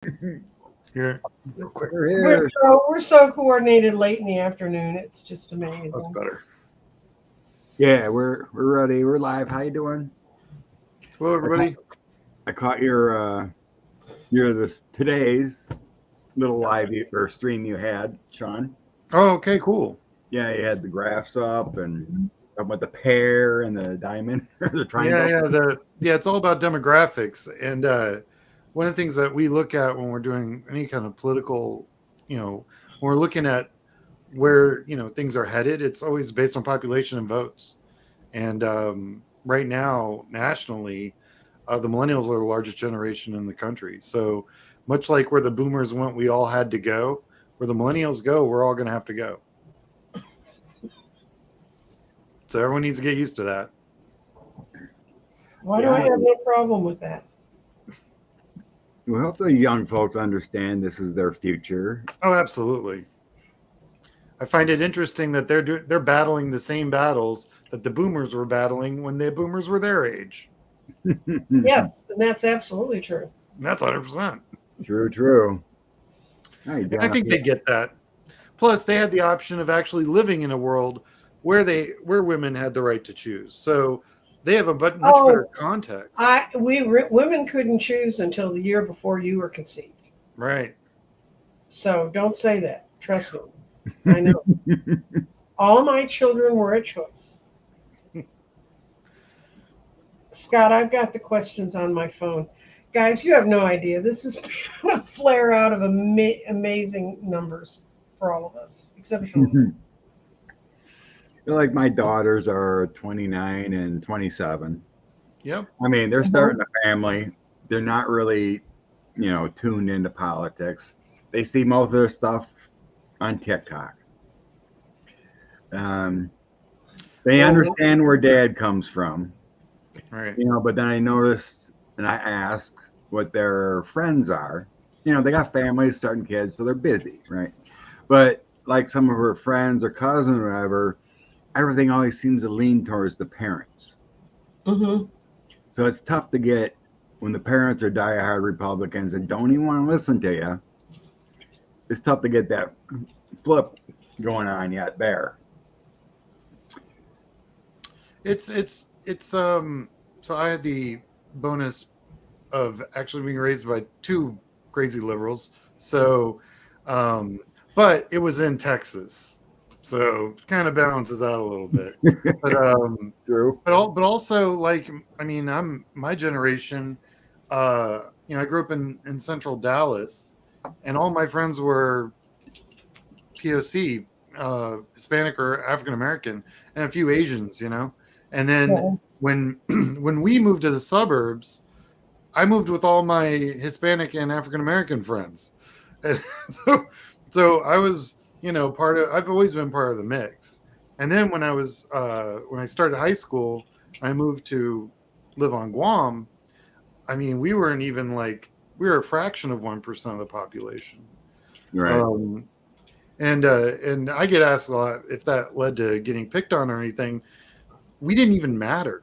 Here, real quick. We're We're here. so coordinated late in the afternoon. It's just That's amazing. better. Yeah, we're ready. We're live. How you doing? Hello, everybody. I caught your this today's little live or stream you had, Sean. Oh, okay, cool. Yeah, you had the graphs up and talking about the pear and the diamond or the Yeah, triangle. it's all about demographics, and one of the things that we look at when we're doing any kind of political, when we're looking at where things are headed, it's always based on population and votes. And right now, nationally, the millennials are the largest generation in the country. So much like where the boomers went, we all had to go. Where the millennials go, we're all going to have to go. So everyone needs to get used to that. Why do I have no problem with that? We hope the young folks understand this is their future. Oh, absolutely. I find it interesting that they're battling the same battles that the boomers were battling when the boomers were their age. Yes, and that's absolutely true. And that's 100%. True. Hey, And I think they get that. Plus, they had the option of actually living in a world where women had the right to choose. So they have a much better context. Women couldn't choose until the year before you were conceived. Right. So don't say that. Trust me. I know. All my children were a choice. Scott, I've got the questions on my phone. Guys, you have no idea. This is a flare out of amazing numbers for all of us, except Sean. Like my daughters are 29 and 27. Yep. I mean, they're starting a family. They're not really, tuned into politics. They see most of their stuff on TikTok. They understand where dad comes from. Right. But then I noticed and I ask what their friends are. They got families, starting kids, so they're busy, right? But like some of her friends or cousins or whatever, everything always seems to lean towards the parents. Mm-hmm. So it's tough to get when the parents are diehard Republicans and don't even want to listen to you. It's tough to get that flip going on yet there. So I had the bonus of actually being raised by two crazy liberals. So but it was in Texas. So it kind of balances out a little bit. But True. But also, like, I mean, I'm my generation, I grew up in central Dallas, and all my friends were POC, Hispanic or African American, and a few Asians, And then when when we moved to the suburbs, I moved with all my Hispanic and African American friends. And so I was, I've always been part of the mix. And then when I started high school, I moved to live on Guam. I mean, we weren't even we were a fraction of 1% of the population. Right. And I get asked a lot if that led to getting picked on or anything. We didn't even matter.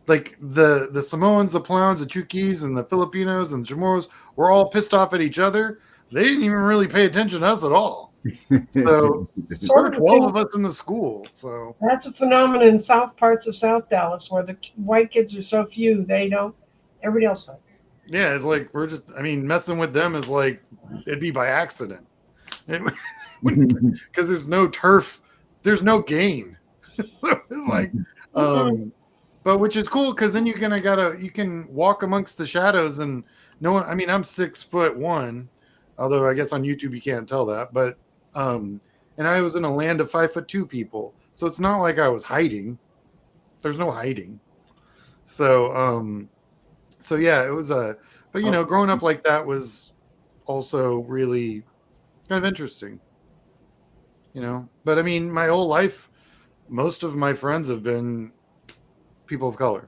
Like the Samoans, the Palauans, the Chukis, and the Filipinos and Chamorros were all pissed off at each other. They didn't even really pay attention to us at all. So there were 12 of us in the school. So that's a phenomenon in south parts of South Dallas where the white kids are so few, everybody else fights. Yeah, it's like messing with them is like it'd be by accident. Because there's no turf, there's no gain. It's like but which is cool because then you can walk amongst the shadows and no one. I mean, I'm 6'1", although I guess on YouTube you can't tell that. But and I was in a land of 5'2" people, so it's not like I was hiding. There's no hiding. So yeah, it was but growing up like that was also really kind of interesting. But I mean, my whole life, most of my friends have been people of color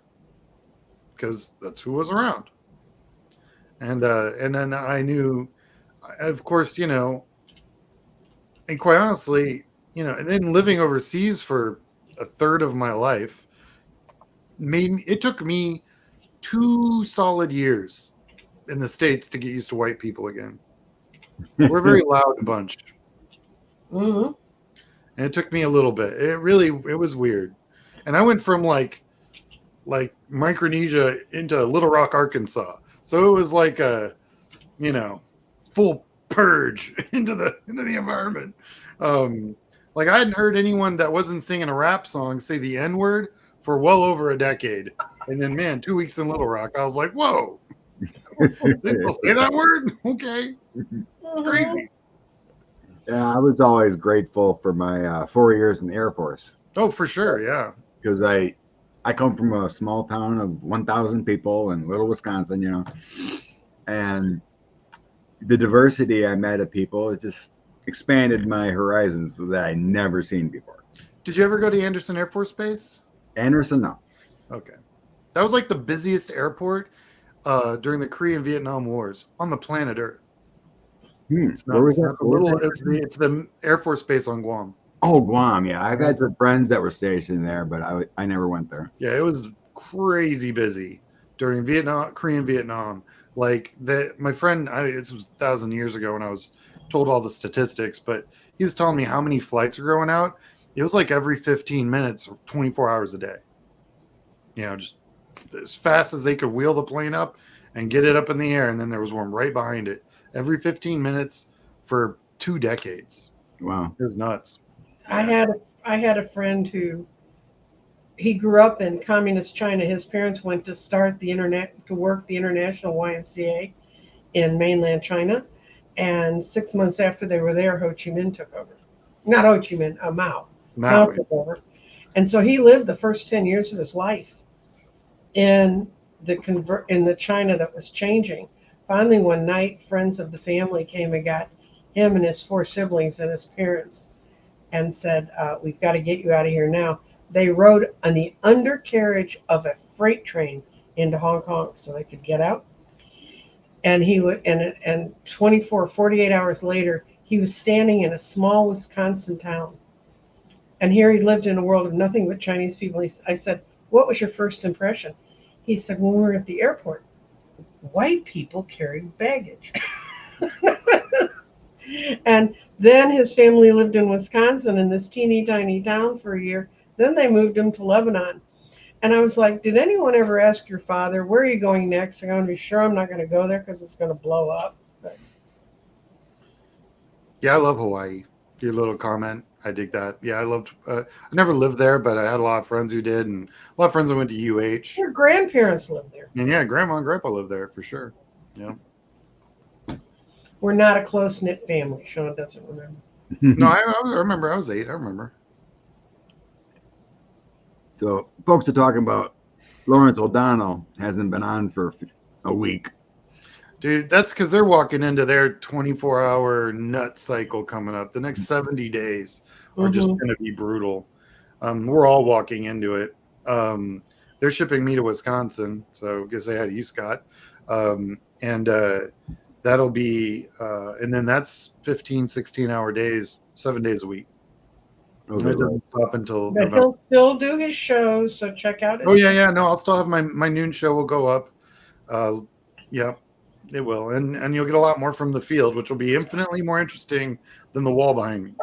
because that's who was around. And then I knew, of course, and quite honestly, and then living overseas for a third of my life it took me 2 solid years in the States to get used to white people again. We're a very loud bunch. Mm-hmm. And it took me a little bit. It was weird. And I went from like Micronesia into Little Rock, Arkansas. So it was like a, full purge into the environment. Like I hadn't heard anyone that wasn't singing a rap song say the N-word for well over a decade. And then, man, 2 weeks in Little Rock, I was like, whoa, they still say that word? Okay. It's crazy. Yeah, I was always grateful for my 4 years in the Air Force. Oh, for sure, yeah. Because I come from a small town of 1,000 people in Little Wisconsin, and the diversity I met of people, it just expanded my horizons that I never seen before. Did you ever go to Anderson Air Force Base? Anderson, no. Okay. That was like the busiest airport during the Korean Vietnam Wars on the planet Earth. It's not, Where was it's that? it's the Air Force Base on Guam. Oh, Guam, yeah. I've had some friends that were stationed there, but I never went there. Yeah, it was crazy busy during Korean Vietnam. Like my friend, this was 1,000 years ago when I was told all the statistics, but he was telling me how many flights are going out. It was like every 15 minutes, 24 hours a day. Just as fast as they could wheel the plane up and get it up in the air, and then there was one right behind it. Every 15 minutes for 2 decades. Wow. It was nuts. I had a friend who he grew up in communist China. His parents went to start to work the international YMCA in mainland China, and 6 months after they were there, Ho Chi Minh took over. Not Ho Chi Minh, Mao. Mao took over, and so he lived the first 10 years of his life in the China that was changing. Finally, one night, friends of the family came and got him and his 4 siblings and his parents and said, we've got to get you out of here now. They rode on the undercarriage of a freight train into Hong Kong so they could get out. And he would, and 48 hours later, he was standing in a small Wisconsin town. And here he lived in a world of nothing but Chinese people. I said, what was your first impression? He said, when we were at the airport, white people carried baggage. And then his family lived in Wisconsin in this teeny tiny town for a year. Then they moved him to Lebanon. And I was like, did anyone ever ask your father, where are you going next? I'm going to be sure I'm not going to go there because it's going to blow up. But yeah, I love Hawaii. Your little comment, I dig that. Yeah, I loved. I never lived there, but I had a lot of friends who did, and a lot of friends that went to UH. your grandparents lived there. And yeah, Grandma and Grandpa lived there for sure. Yeah. We're not a close-knit family. Sean doesn't remember. No, I remember. I was 8. I remember. So folks are talking about Lawrence O'Donnell hasn't been on for a week. Dude, that's because they're walking into their 24-hour nut cycle coming up. The next 70 days are just going to be brutal. We're all walking into it. They're shipping me to Wisconsin, so I guess they had you, Scott. And that'll be, and then that's 15, 16-hour days, 7 days a week. Oh, It doesn't stop until But November. he'll still do his shows, so check out his Oh, yeah. No, I'll still have my noon show will go up. Yeah, it will. And you'll get a lot more from the field, which will be infinitely more interesting than the wall behind me.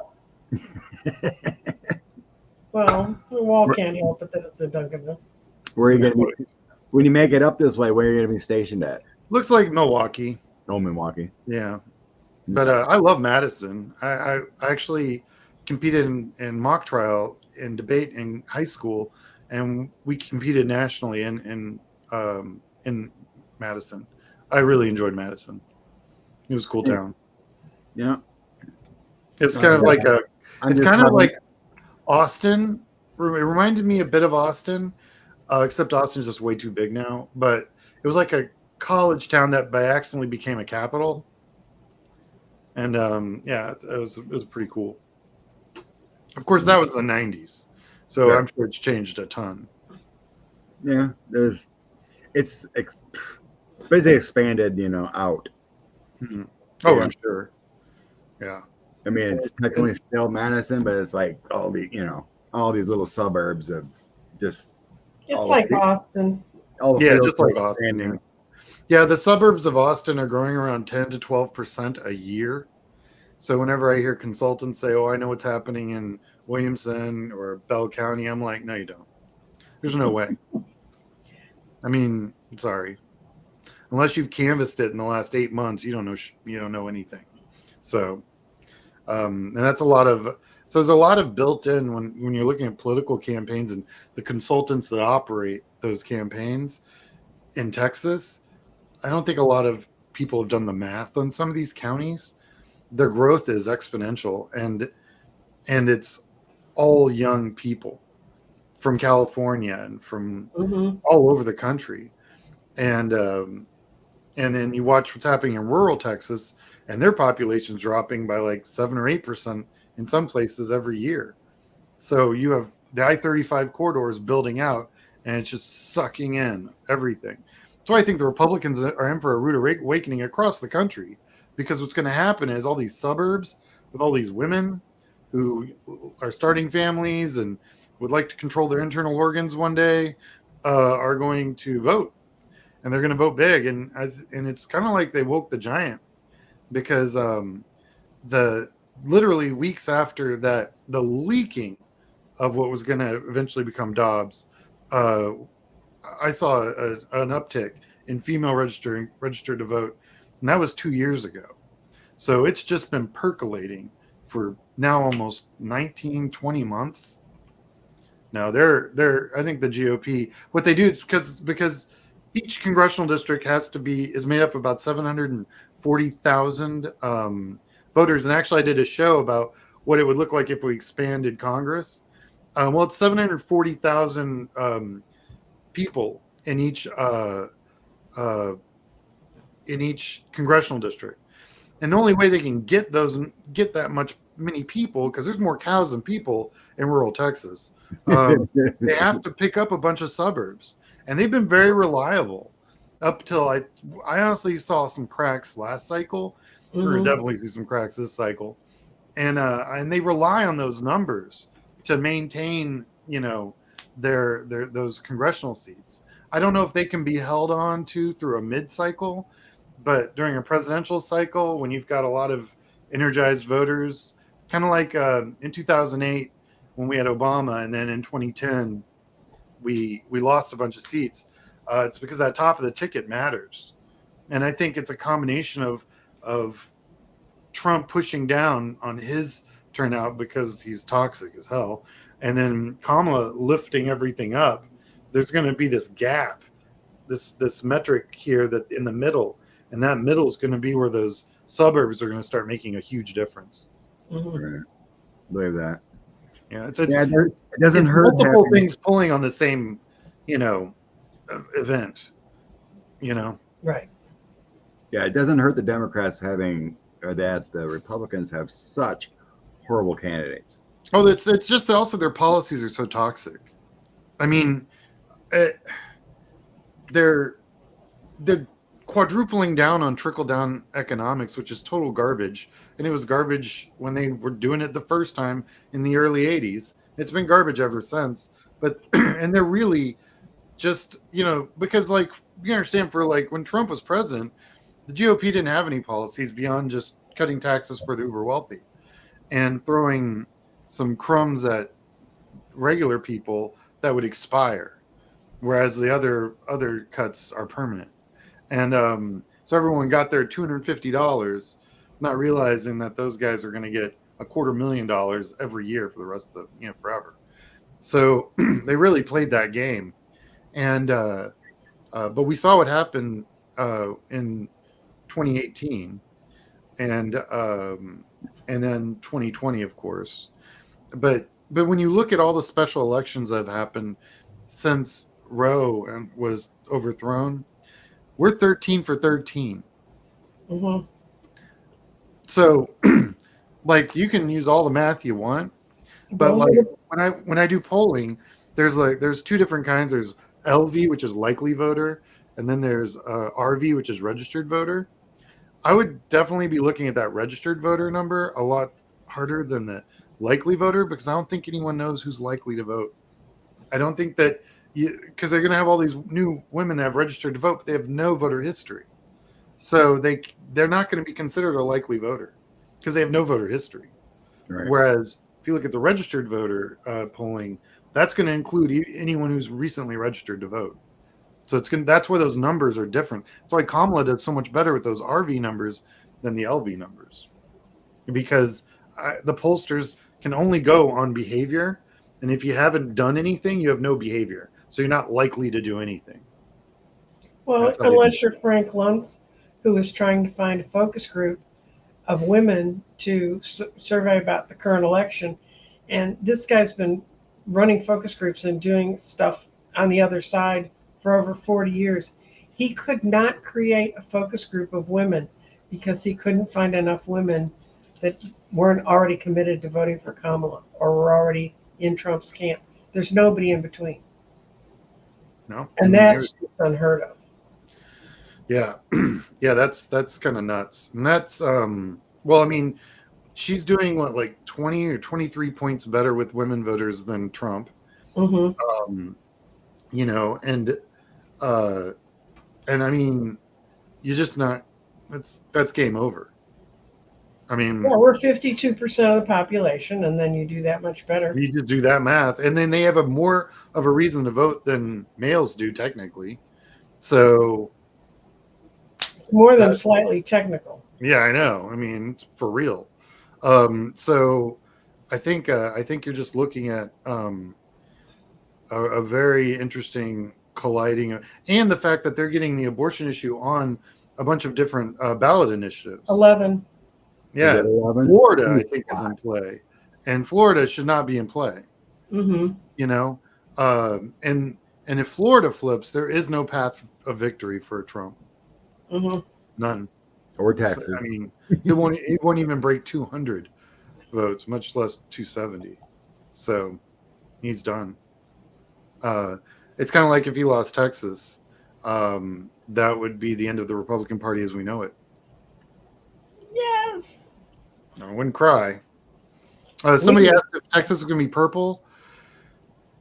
Well, the wall can't help it that it's in Duncanville. Where are you going to be? When you make it up this way, where are you going to be stationed at? Looks like Milwaukee. Oh, Milwaukee. Yeah. But I love Madison. I actually competed in mock trial and debate in high school, and we competed nationally in Madison. I really enjoyed Madison. It was a cool town. Yeah. It's kind of like like Austin. It reminded me a bit of Austin, except Austin's just way too big now. But it was like a college town that by accidentally became a capital. And yeah, it was pretty cool. Of course, that was the 90s, so I'm sure it's changed a ton. Yeah, it's basically expanded, out. Mm-hmm. Oh, Yeah. I'm sure. Yeah. I mean, it's technically still Madison, but it's like all these little suburbs of just. It's like Austin. All the Yeah, fields just like are Austin. expanding. Yeah, the suburbs of Austin are growing around 10 to 12% a year. So whenever I hear consultants say, "Oh, I know what's happening in Williamson or Bell County," I'm like, "No, you don't. There's no way." I mean, sorry. Unless you've canvassed it in the last 8 months, you don't know you don't know anything. So, and that's a lot of. So there's a lot of built in when you're looking at political campaigns and the consultants that operate those campaigns in Texas. I don't think a lot of people have done the math on some of these counties. Their growth is exponential, and it's all young people from California and from Mm-hmm. all over the country. And then you watch what's happening in rural Texas, and their population's dropping by like 7 or 8% in some places every year. So you have the I-35 corridors building out, and it's just sucking in everything. So I think the Republicans are in for a rude awakening across the country, because what's going to happen is all these suburbs with all these women who are starting families and would like to control their internal organs one day are going to vote, and they're going to vote big. And it's kind of like they woke the giant, because the literally weeks after that, the leaking of what was going to eventually become Dobbs, uh, I saw an uptick in female registered to vote, and that was 2 years ago. So it's just been percolating for now almost 19, 20 months. Now they're I think the GOP, what they do is because each congressional district is made up of about 740,000 voters. And actually I did a show about what it would look like if we expanded Congress. Well, it's 740,000 people uh, in each congressional district, and the only way they can get that many people, because there's more cows than people in rural Texas, they have to pick up a bunch of suburbs, and they've been very reliable up till I honestly saw some cracks last cycle. We're gonna Mm-hmm. definitely see some cracks this cycle, and they rely on those numbers to maintain, their those congressional seats. I don't know if they can be held on to through a mid cycle, but during a presidential cycle, when you've got a lot of energized voters, kind of like in 2008 when we had Obama, and then in 2010 we lost a bunch of seats. It's because that top of the ticket matters, and I think it's a combination of Trump pushing down on his turnout because he's toxic as hell, and then Kamala lifting everything up. There's going to be this gap, this metric here that in the middle, and that middle is going to be where those suburbs are going to start making a huge difference. Mm-hmm. Right. Believe that. Yeah, it doesn't hurt multiple having, things pulling on the same, event. Right. Yeah, it doesn't hurt the Democrats having, or that the Republicans have such horrible candidates. Oh, it's just also their policies are so toxic. I mean, they're quadrupling down on trickle down economics, which is total garbage. And it was garbage when they were doing it the first time in the early 80s. It's been garbage ever since. But and they're really just, because like you understand, for like when Trump was president, the GOP didn't have any policies beyond just cutting taxes for the uber wealthy and throwing some crumbs at regular people that would expire, whereas the other cuts are permanent. And so everyone got their $250, not realizing that those guys are going to get $250,000 every year for the rest of forever. So they really played that game, and but we saw what happened in 2018, and then 2020, of course. But when you look at all the special elections that have happened since Roe was overthrown, we're 13 for 13. Mm-hmm. So, like, you can use all the math you want, but like when I do polling, there's two different kinds. There's LV, which is likely voter, and then there's RV, which is registered voter. I would definitely be looking at that registered voter number a lot harder than the likely voter, because I don't think anyone knows who's likely to vote. I don't think that because they're going to have all these new women that have registered to vote, but they have no voter history. So they're not going to be considered a likely voter because they have no voter history. Right. Whereas if you look at the registered voter polling, that's going to include anyone who's recently registered to vote. So that's why those numbers are different. That's why Kamala did so much better with those RV numbers than the LV numbers, because the pollsters can only go on behavior, and if you haven't done anything, you have no behavior, so you're not likely to do anything. Well, unless you're Frank Luntz, who is trying to find a focus group of women to survey about the current election, and this guy's been running focus groups and doing stuff on the other side for over 40 years. He could not create a focus group of women because he couldn't find enough women that weren't already committed to voting for Kamala or were already in Trump's camp. There's nobody in between. No, and that's unheard of. Yeah, yeah, that's kind of nuts, and that's well, I mean, she's doing what, like 20 or 23 points better with women voters than Trump. Mm-hmm. You know, and I mean, you're just not. That's game over. I mean, yeah, we're 52% of the population, and then you do that much better. You just do that math, and then they have more of a reason to vote than males do, technically. So it's more than slightly technical. Yeah, I know. I mean, it's for real. So I think you're just looking at a very interesting colliding, and the fact that they're getting the abortion issue on a bunch of different ballot initiatives. 11. Yeah, 11? Florida, I think, is in play, and Florida should not be in play. Mm-hmm. You know, and if Florida flips, there is no path of victory for Trump. Mm-hmm. None. Or Texas. So, I mean, it won't even break 200 votes, much less 270. So he's done. It's kind of like if he lost Texas, that would be the end of the Republican Party as we know it. Yes. I wouldn't cry. Somebody asked if Texas is going to be purple.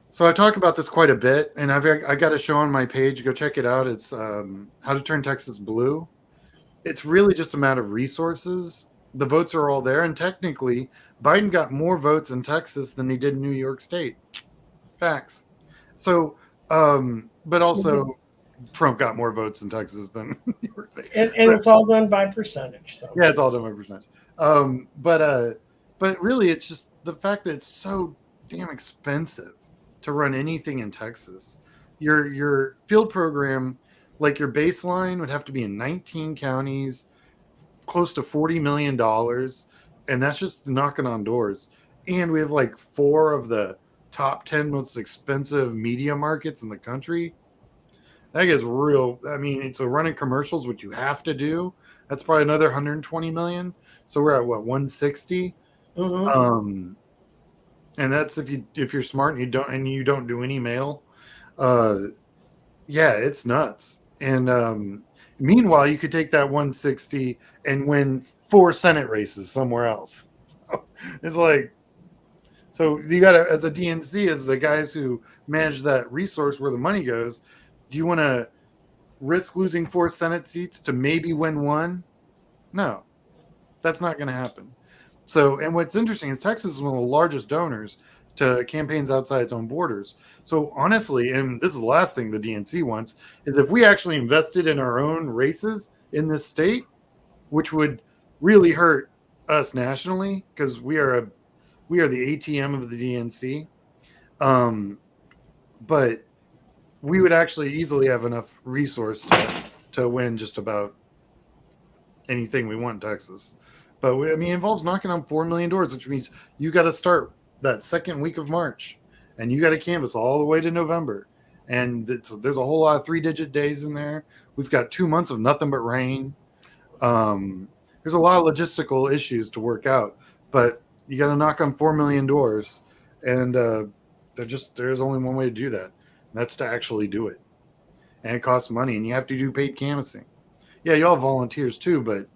So I talk about this quite a bit, and I got a show on my page. Go check it out. It's How to Turn Texas Blue. It's really just a matter of resources. The votes are all there, and technically, Biden got more votes in Texas than he did in New York State. Facts. So, but also, Trump got more votes in Texas than New York State. And it's all done by percentage. So. Yeah, it's all done by percentage. But really, it's just the fact that it's so damn expensive to run anything in Texas. Your field program, like your baseline, would have to be in 19 counties, close to $40 million, and that's just knocking on doors. And we have like 4 of the top 10 most expensive media markets in the country. That gets real. I mean, so running commercials, which you have to do, that's probably another 120 million. So we're at what, 160? Mm-hmm. And that's if you're smart and you don't do any mail. Yeah, it's nuts. And meanwhile, you could take that 160 and win 4 Senate races somewhere else. So it's like, so you got to, as a DNC, as the guys who manage that resource where the money goes, do you want to risk losing 4 Senate seats to maybe win 1? No, that's not going to happen. So, and what's interesting is Texas is one of the largest donors to campaigns outside its own borders. So honestly, and this is the last thing the DNC wants, is if we actually invested in our own races in this state, which would really hurt us nationally because we are the ATM of the DNC. But we would actually easily have enough resource to win just about anything we want in Texas. But it involves knocking on 4 million doors, which means you got to start that second week of March, and you got to canvass all the way to November. And there's a whole lot of 3-digit days in there. We've got 2 months of nothing but rain. There's a lot of logistical issues to work out, but you got to knock on 4 million doors, and there's only one way to do that. And that's to actually do it, and it costs money, and you have to do paid canvassing. Yeah, you all have volunteers too, but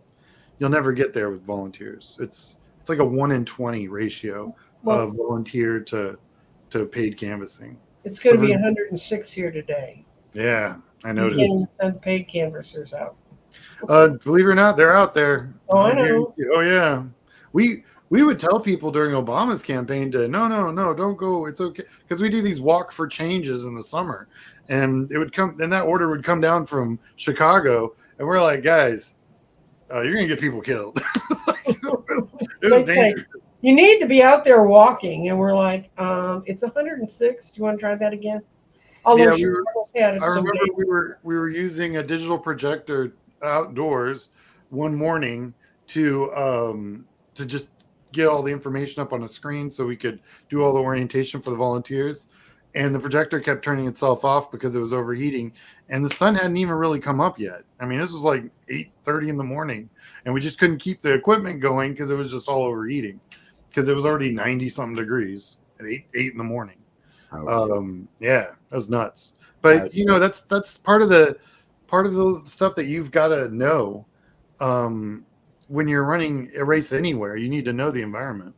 you'll never get there with volunteers. It's like a 1 in 20 ratio of volunteer to paid canvassing. It's going to be So 106 here today. yeah, I You noticed. can't even send paid canvassers out. Believe it or not, they're out there. Oh, I guarantee know. you. Oh yeah, we would tell people during Obama's campaign to no, don't go. It's okay, because we do these walk for changes in the summer, and it would come, and that order would come down from Chicago, and we're like, guys, you're gonna get people killed. It was They'd say, dangerous. you need to be out there walking. And we're like, it's 106. Do you want to try that again? Although Yeah, Chicago's had I some remember days. we were using a digital projector outdoors one morning to just get all the information up on a screen so we could do all the orientation for the volunteers. And the projector kept turning itself off because it was overheating, and the sun hadn't even really come up yet. I mean, this was like 8:30 in the morning, and we just couldn't keep the equipment going because it was just all overheating because it was already 90 something degrees at 8 in the morning. Yeah, that was nuts. But you know, that's part of the stuff that you've got to know. When you're running a race anywhere, you need to know the environment,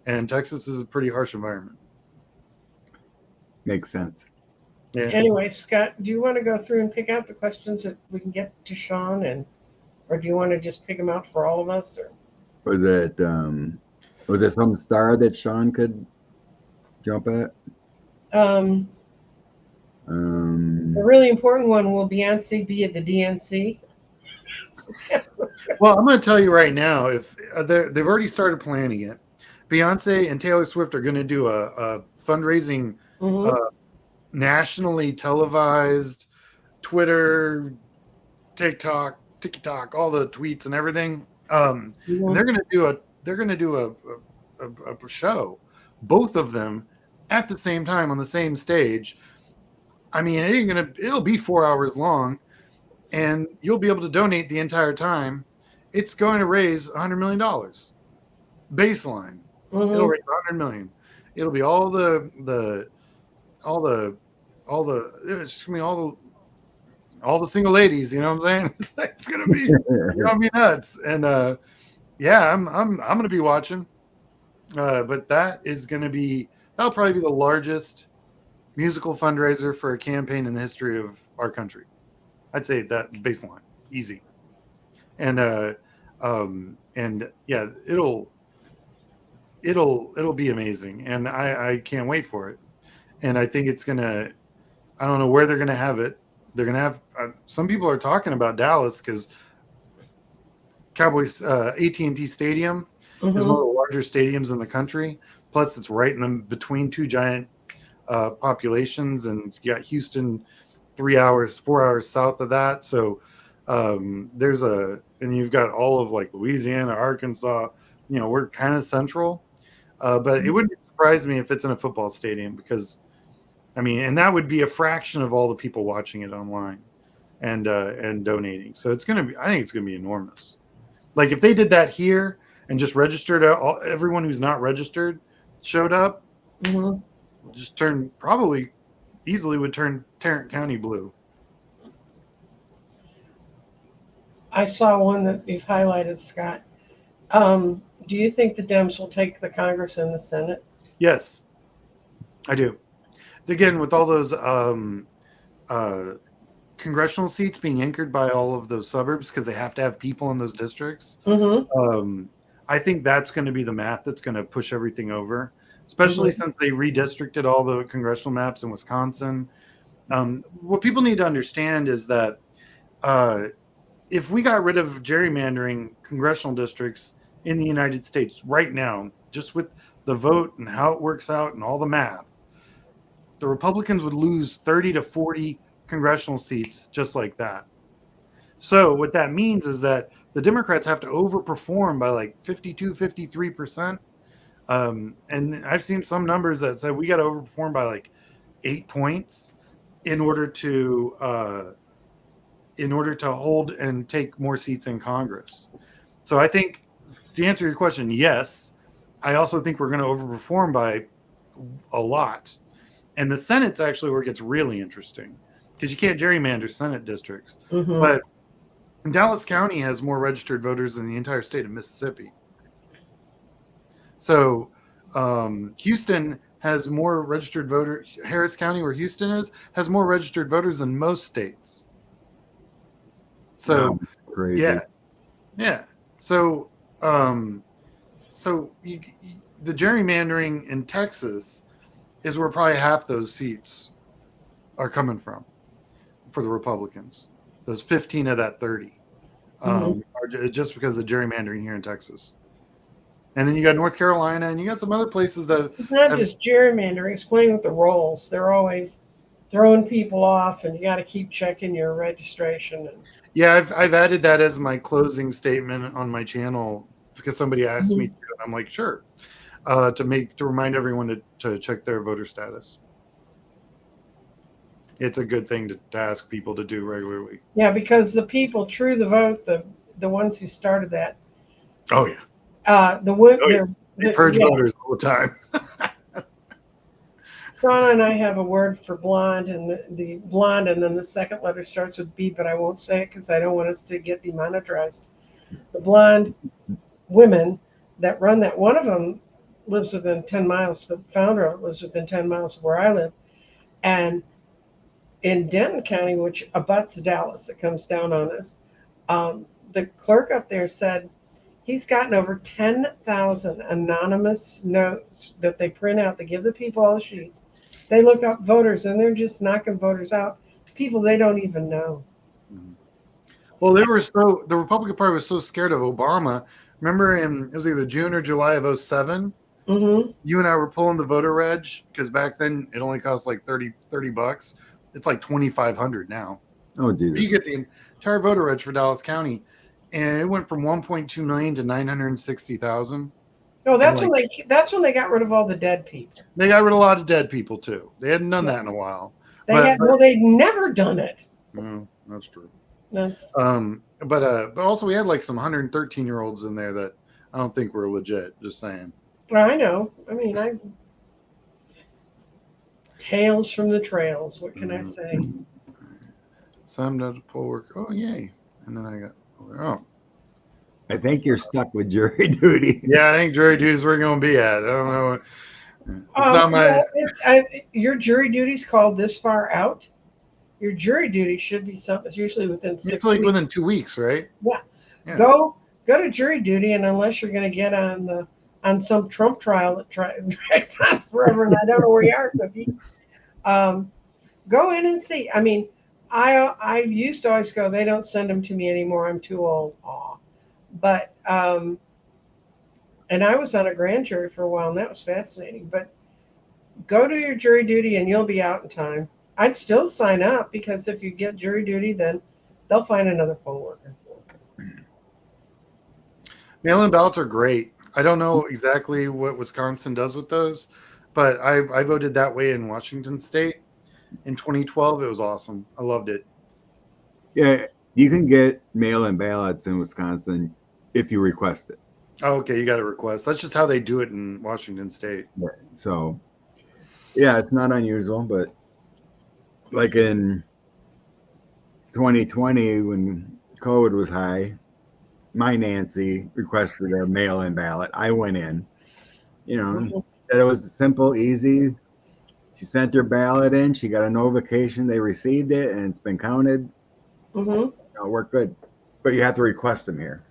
and Texas is a pretty harsh environment. Makes sense. Yeah. Anyway, Scott, do you want to go through and pick out the questions that we can get to Sean, or do you want to just pick them out for all of us? Or Was there some star that Sean could jump at? the really important one, will Beyonce be at the DNC? Well, I'm going to tell you right now, if they've already started planning it, Beyonce and Taylor Swift are going to do a fundraising, nationally televised, Twitter, TikTok, all the tweets and everything. And they're going to do a show, both of them at the same time on the same stage. I mean, it'll be 4 hours long, and you'll be able to donate the entire time. It's going to raise $100 million baseline. It'll raise $100 million. It'll be all the it's gonna be all the single ladies. You know what I'm saying? It's gonna be nuts. And yeah, I'm gonna be watching. But that'll probably be the largest musical fundraiser for a campaign in the history of our country. I'd say that baseline, easy. And yeah, it'll be amazing, and I can't wait for it. And I think it's gonna. I don't know where they're gonna have it. They're gonna have. Some people are talking about Dallas because Cowboys AT&T Stadium is one of the larger stadiums in the country. Plus, it's right in the between two giant populations, and you got Houston 4 hours south of that. So and you've got all of like Louisiana, Arkansas. You know, we're kind of central, but it wouldn't surprise me if it's in a football stadium, because I mean, and that would be a fraction of all the people watching it online and donating. So I think it's gonna be enormous. Like if they did that here and just registered everyone who's not registered showed up, just probably easily would turn Tarrant County blue. I saw one that you've highlighted, Scott. Do you think the Dems will take the Congress and the Senate? Yes, I do. Again, with all those congressional seats being anchored by all of those suburbs, because they have to have people in those districts. I think that's going to be the math that's going to push everything over, especially since they redistricted all the congressional maps in Wisconsin. What people need to understand is that if we got rid of gerrymandering congressional districts in the United States right now, just with the vote and how it works out and all the math, the Republicans would lose 30 to 40 congressional seats just like that. So what that means is that the Democrats have to overperform by like 52, 53%. And I've seen some numbers that say we got to overperform by like 8 points in order to hold and take more seats in Congress. So I think, to answer your question, yes. I also think we're going to overperform by a lot. And the Senate's actually where it gets really interesting, because you can't gerrymander Senate districts. But Dallas County has more registered voters than the entire state of Mississippi. So Houston has more registered voters. Harris County, where Houston is, has more registered voters than most states. So, crazy. yeah. So, the gerrymandering in Texas is where probably half those seats are coming from for the Republicans. Those 15 of that 30 are just because of the gerrymandering here in Texas. And then you got North Carolina, and you got some other places that It's not just gerrymandering, it's playing with the rolls. They're always throwing people off, and you got to keep checking your registration. Yeah, I've added that as my closing statement on my channel because somebody asked me to, and I'm like, sure, to remind everyone to check their voter status. It's a good thing to ask people to do regularly. Yeah, because the people true the vote, the ones who started that. Oh yeah. They purge voters all the time. Donna and I have a word for blonde, and the blonde, and then the second letter starts with B, but I won't say it because I don't want us to get demonetized. The blonde women that run that, one of them lives within 10 miles. The founder lives within 10 miles of where I live. And in Denton County, which abuts Dallas, it comes down on us, the clerk up there said he's gotten over 10,000 anonymous notes that they print out. They give the people all the sheets. They look up voters, and they're just knocking voters out, people they don't even know. Well, the Republican Party was so scared of Obama. Remember, it was either June or July of 2007. You and I were pulling the voter reg because back then it only cost like $30. It's like $2,500 now. Oh, dude! You get the entire voter reg for Dallas County, and it went from 1.2 million to 960,000. No, that's when they got rid of all the dead people. They got rid of a lot of dead people too. They hadn't done that in a while. They'd never done it. That's true. But also we had like some 113-year-olds in there that I don't think were legit. Just saying. Well, I know. I mean, tales from the trails. What can I say? Some did poll work. Oh, yay! And then I got. I think you're stuck with jury duty. Yeah, I think jury duty is where you're going to be at. I don't know. It's not my. Your jury duty's called this far out. Your jury duty should be something. It's usually within 6 weeks. It's like within 2 weeks, right? Yeah. Go to jury duty, and unless you're going to get on some Trump trial that drags on forever, and I don't know where you are, Cookie. Go in and see. I mean, I used to always go, they don't send them to me anymore. I'm too old. But and I was on a grand jury for a while, and that was fascinating. But go to your jury duty, and you'll be out in time. I'd still sign up because if you get jury duty, then they'll find another poll worker. Mail-in ballots are great. I don't know exactly what Wisconsin does with those, but I voted that way in Washington State in 2012. It was awesome. I loved it. Yeah, you can get mail-in ballots in Wisconsin if you request it. Oh, okay, you got to request. That's just how they do it in Washington State. Right. So, yeah, it's not unusual, but like in 2020 when COVID was high, my Nancy requested a mail-in ballot. I went in, said it was simple, easy. She sent her ballot in. She got a notification they received it, and it's been counted. It worked good. But you have to request them here.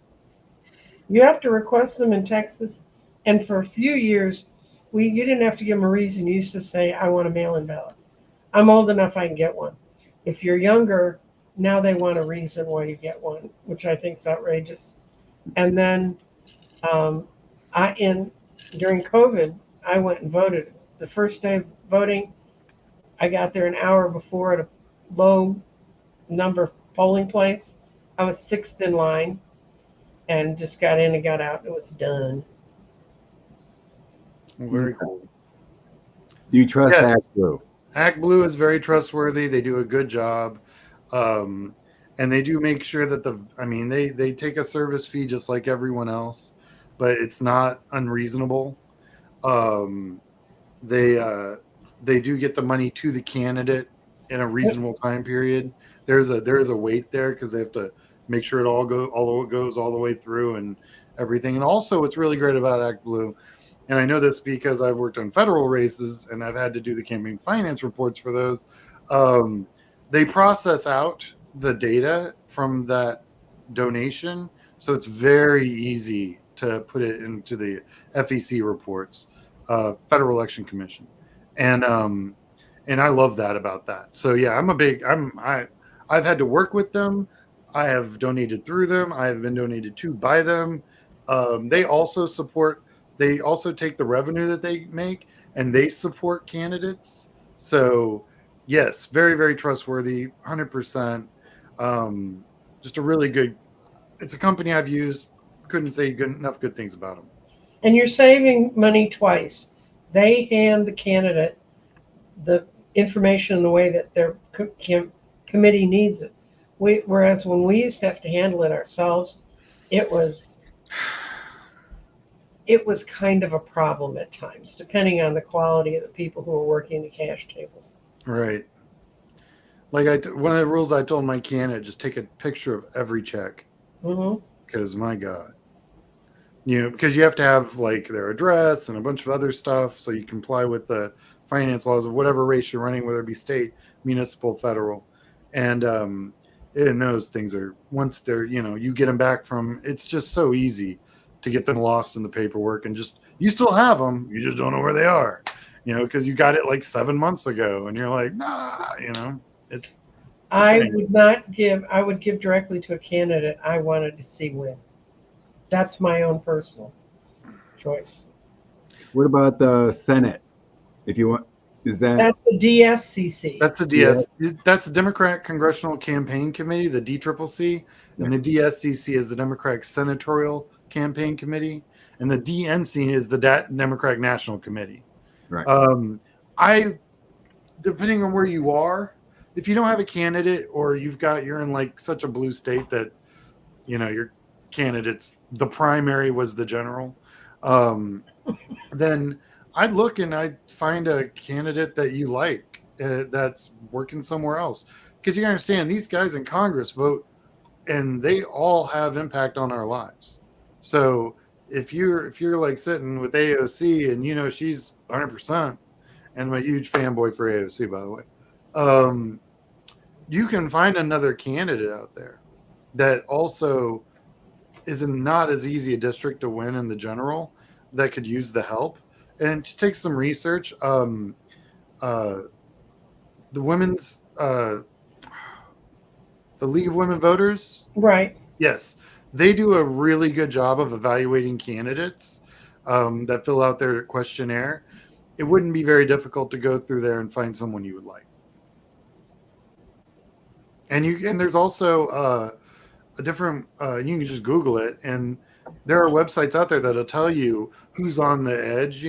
You have to request them in Texas. And for a few years, you didn't have to give them a reason. You used to say, I want a mail-in ballot. I'm old enough, I can get one. If you're younger, now they want a reason why you get one, which I think is outrageous. And then during COVID, I went and voted. The first day of voting, I got there an hour before at a low number polling place. I was sixth in line and just got in and got out. It was done. Very cool. Do you trust Actblue? Actblue is very trustworthy. They do a good job. And they do make sure that they take a service fee just like everyone else, but it's not unreasonable. They do get the money to the candidate in a reasonable time period. There is a wait there because they have to make sure it goes all the way through and everything. And also what's really great about Actblue and I know this because I've worked on federal races and I've had to do the campaign finance reports for those. They process out the data from that donation, so it's very easy to put it into the FEC reports, Federal Election Commission, and I love that about that. So yeah, I've had to work with them. I have donated through them. I have been donated to by them. They also support. They also take the revenue that they make and they support candidates. So yes, very very trustworthy, 100%. Just a really good. It's a company I've used. Couldn't say enough good things about them. And you're saving money twice. They hand the candidate the information in the way that their committee needs it. Whereas when we used to have to handle it ourselves, it was kind of a problem at times, depending on the quality of the people who were working the cash tables. Right. Like one of the rules I told my candidate, just take a picture of every check. Because my God, because you have to have like their address and a bunch of other stuff so you comply with the finance laws of whatever race you're running, whether it be state, municipal, federal, and those things are once they're you get them back from. It's just so easy to get them lost in the paperwork and just you still have them, you just don't know where they are, because you got it like 7 months ago and you're like it's. I would give directly to a candidate I wanted to see win. That's my own personal choice. What about the Senate? If you want, that's the DSCC. That's the DS. Yeah. That's the Democratic Congressional Campaign Committee, the DCCC, and the DSCC is the Democratic Senatorial Campaign Committee, and the DNC is the Democratic National Committee. Right. Depending on where you are, if you don't have a candidate or you're in like such a blue state that your candidates, the primary was the general, then I'd look and I'd find a candidate that you like that's working somewhere else, because you understand these guys in Congress vote and they all have impact on our lives. So if you're like sitting with AOC and she's 100%, and I'm a huge fanboy for AOC, by the way, you can find another candidate out there that also is not as easy a district to win in the general that could use the help. And to take some research, the women's, the League of Women Voters, right? Yes, they do a really good job of evaluating candidates that fill out their questionnaire. It wouldn't be very difficult to go through there and find someone you would like. And there's also a different. You can just Google it, and there are websites out there that'll tell you who's on the edge.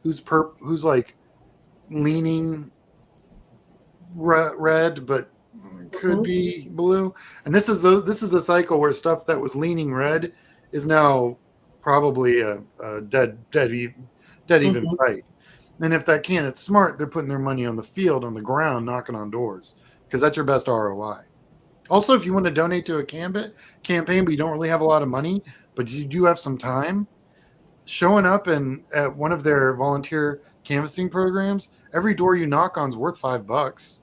Who's like leaning red, but could be blue. And this is a cycle where stuff that was leaning red is now probably a dead even fight. And if that candidate's smart, they're putting their money on the field, on the ground, knocking on doors, because that's your best ROI. Also, if you want to donate to a campaign, but you don't really have a lot of money, but you do have some time, showing up at one of their volunteer canvassing programs, every door you knock on is worth $5,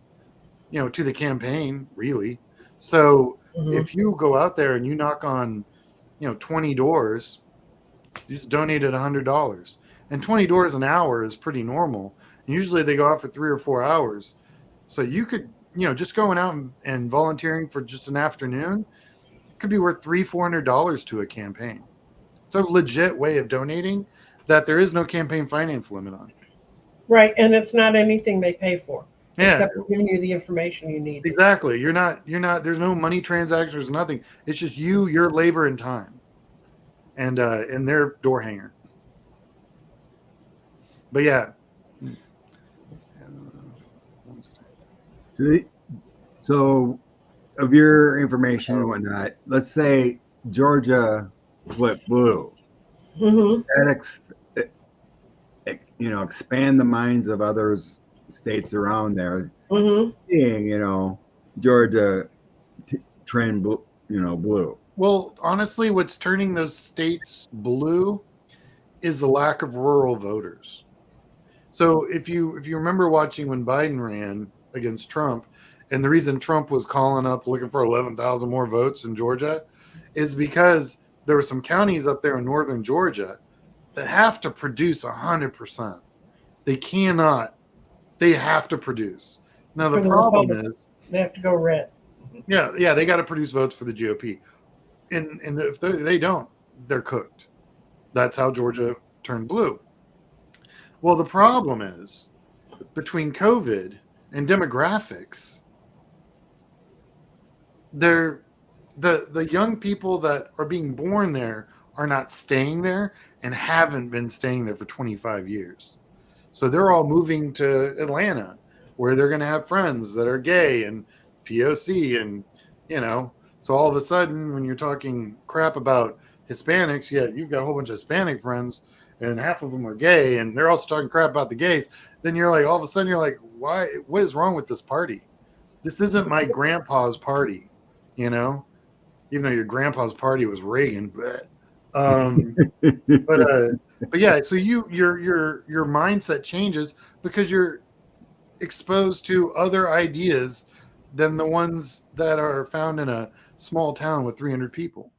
to the campaign, really. So if you go out there and you knock on, 20 doors, you just donated $100. And 20 doors an hour is pretty normal. And usually they go out for 3 or 4 hours. So you could, just going out and volunteering for just an afternoon could be worth $300-$400 to a campaign. It's a legit way of donating that there is no campaign finance limit on. Right, and it's not anything they pay for. Yeah. Except for giving you the information you need. Exactly. You're not, there's no money transactions, nothing. It's just your labor and time. And their door hanger. But yeah. So of your information and whatnot, let's say Georgia flipped blue. That expand the minds of others states around there, seeing Georgia trend blue. Well, honestly, what's turning those states blue is the lack of rural voters. So if you remember watching when Biden ran against Trump, and the reason Trump was calling up looking for 11,000 more votes in Georgia is because there were some counties up there in northern Georgia that have to produce 100%. They cannot. They have to produce. Now the For the problem Republicans, is, they have to go red. yeah, they got to produce votes for the GOP, and if they don't, they're cooked. That's how Georgia turned blue. Well, the problem is between COVID and demographics, the young people that are being born there are not staying there and haven't been staying there for 25 years. So they're all moving to Atlanta where they're going to have friends that are gay and POC and so all of a sudden when you're talking crap about Hispanics, you've got a whole bunch of Hispanic friends and half of them are gay and they're also talking crap about the gays, then you're like all of a sudden you're like, why, what is wrong with this party? This isn't my grandpa's party, even though your grandpa's party was Reagan, but yeah, so your mindset changes because you're exposed to other ideas than the ones that are found in a small town with 300 people.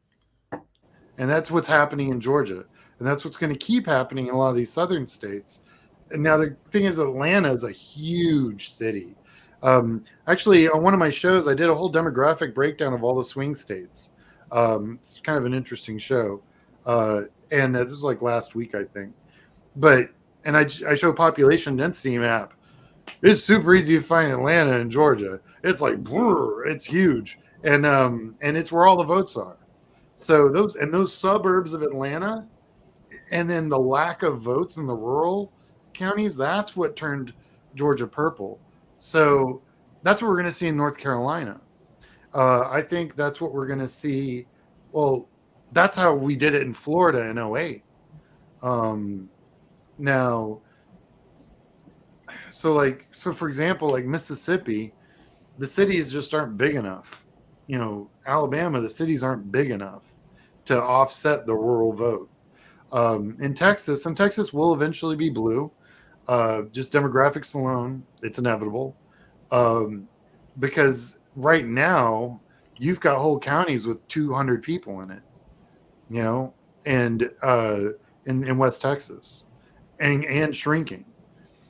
And that's what's happening in Georgia. And that's what's going to keep happening in a lot of these southern states. And now the thing is, Atlanta is a huge city. Actually, on one of my shows, I did a whole demographic breakdown of all the swing states. It's kind of an interesting show. And this was like last week, I think. And I show population density map. It's super easy to find Atlanta and Georgia. It's like, it's huge. And it's where all the votes are. So those suburbs of Atlanta, and then the lack of votes in the rural counties, that's what turned Georgia purple. So that's what we're going to see in North Carolina. I think that's what we're going to see. Well, that's how we did it in Florida in 2008. Now, so for example, like Mississippi, the cities just aren't big enough. Alabama, the cities aren't big enough to offset the rural vote. In Texas, and Texas will eventually be blue, just demographics alone, it's inevitable. Because right now, you've got whole counties with 200 people in it, and in West Texas, and shrinking.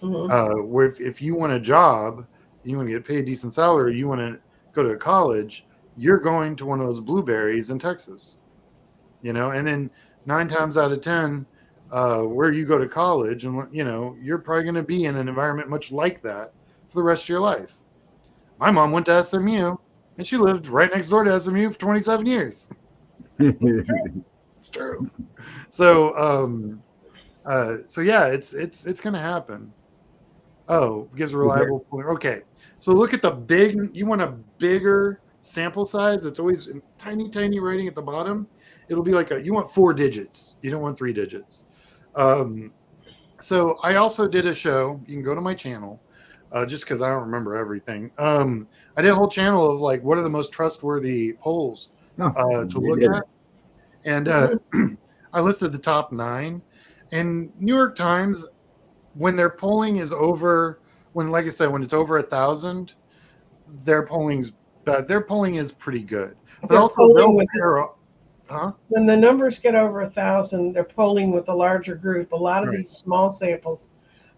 Where if you want a job, you want to get paid a decent salary, you want to go to college, you're going to one of those blueberries in Texas, and then 9 times out of 10, where you go to college, and you're probably going to be in an environment much like that for the rest of your life. My mom went to SMU, and she lived right next door to SMU for 27 years. It's true. So, yeah, it's going to happen. Oh, gives a reliable point. Okay, so look at the big. You want a bigger sample size. It's always tiny writing at the bottom. It'll be like you want 4 digits. You don't want 3 digits. So I also did a show. You can go to my channel, just because I don't remember everything. I did a whole channel of like what are the most trustworthy polls to look at, and I listed the top 9. And New York Times, when their polling is over, like I said, when it's over 1,000, their polling's bad. Their polling is pretty good, but also they'll pair up. When the numbers get over 1,000, they're polling with a larger group. A lot of these small samples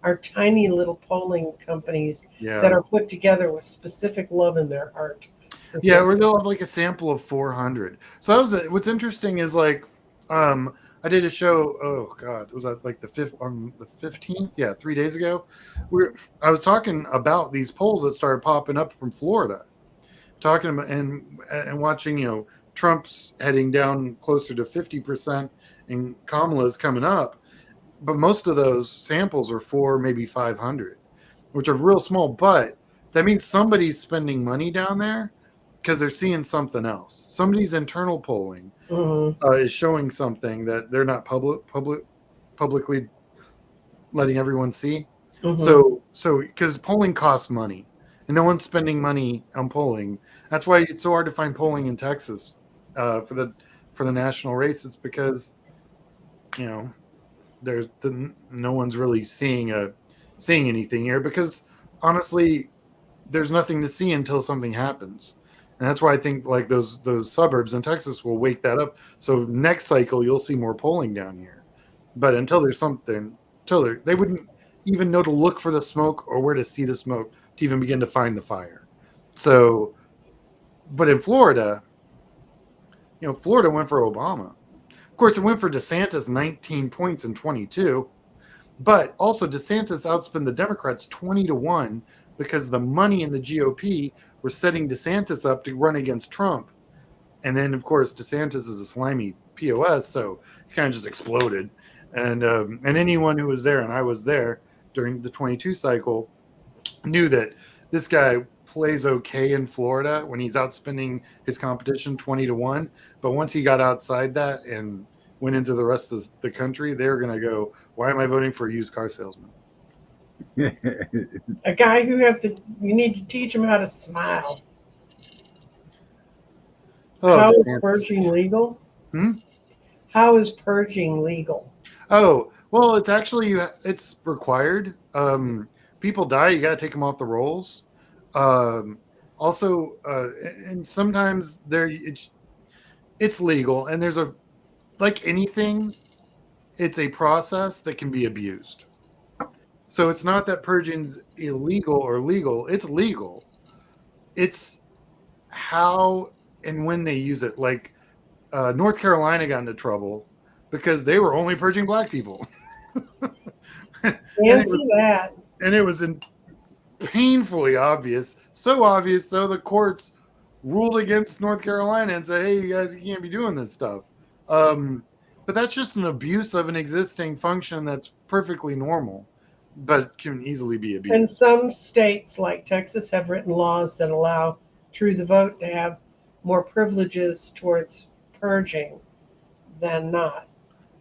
are tiny little polling companies that are put together with specific love in their heart. Yeah, where they'll have like a sample of 400. So what's interesting is like, I did a show. Oh God, was that like the 15th? Yeah, 3 days ago. I was talking about these polls that started popping up from Florida, talking about and watching. Trump's heading down closer to 50%, and Kamala's coming up. But most of those samples are 4, maybe 500, which are real small. But that means somebody's spending money down there because they're seeing something else. Somebody's internal polling is showing something that they're not publicly letting everyone see. So because polling costs money, and no one's spending money on polling. That's why it's so hard to find polling in Texas for the national race. It's because no one's really seeing anything here, because honestly, there's nothing to see until something happens. And that's why I think like those suburbs in Texas will wake that up. So next cycle you'll see more polling down here. But until there's something, they wouldn't even know to look for the smoke or where to see the smoke to even begin to find the fire. So, but in Florida, Florida went for Obama. Of course, it went for DeSantis 19 points in 22. But also DeSantis outspent the Democrats 20-1 because the money in the GOP were setting DeSantis up to run against Trump. And then, of course, DeSantis is a slimy POS, so he kind of just exploded. And anyone who was there, and I was there during the 22 cycle, knew that this guy plays okay in Florida when he's outspending his competition 20-1. But once he got outside that and went into the rest of the country, they're going to go, why am I voting for a used car salesman? A guy who you need to teach him how to smile. Oh, how is DeSantis. purging legal? How is purging legal? Oh, well, it's actually, it's required. People die, you got to take them off the rolls. Also, and sometimes it's legal, and there's like anything, it's a process that can be abused. So it's not that purging's illegal or legal. It's legal. It's how and when they use it. Like North Carolina got into trouble because they were only purging black people. Fancy that. And it was painfully obvious. So obvious, so the courts ruled against North Carolina and said, hey, you guys, you can't be doing this stuff. But that's just an abuse of an existing function that's perfectly normal, but can easily be abused. And some states like Texas have written laws that allow True the Vote to have more privileges towards purging than not.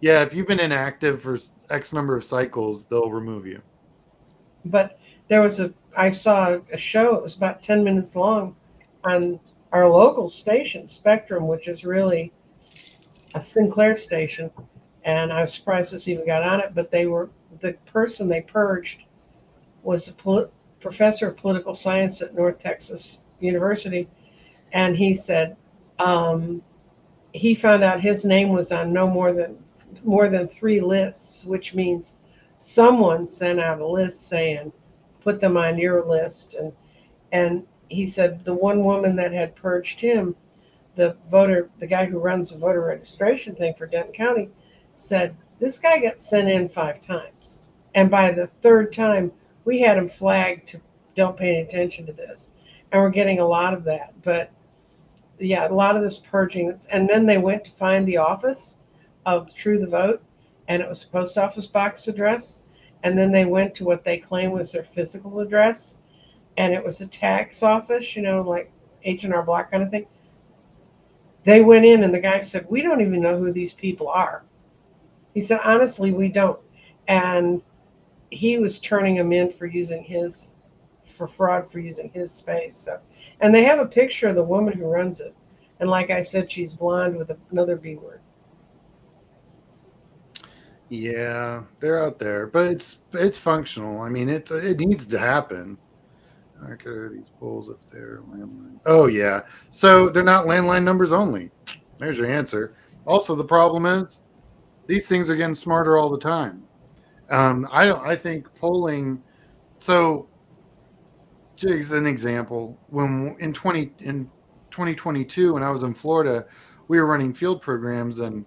Yeah, if you've been inactive for X number of cycles, they'll remove you. But I saw a show, it was about 10 minutes long, on our local station, Spectrum, which is really a Sinclair station, and I was surprised this even got on it, but the person they purged was a professor of political science at North Texas University, and he said he found out his name was on no more than 3 lists, which means someone sent out a list saying, put them on your list, and he said the one woman that had purged him, the guy who runs the voter registration thing for Denton County, said this guy got sent in 5 times. And by the 3rd time, we had him flagged to don't pay any attention to this. And we're getting a lot of that. But yeah, a lot of this purging. And then they went to find the office of True the Vote, and it was a post office box address. And then they went to what they claim was their physical address, and it was a tax office, like H&R Block kind of thing. They went in, and the guy said, we don't even know who these people are. He said, honestly, we don't. And he was turning them in for fraud for using his space. So, and they have a picture of the woman who runs it. And like I said, she's blonde with another B word. Yeah, they're out there, but it's functional. I mean, it needs to happen. Okay, are these polls if they're landline? Oh yeah, so they're not landline numbers only. There's your answer. Also, the problem is these things are getting smarter all the time. I think polling. So, as an example, when in 2022, when I was in Florida, we were running field programs, and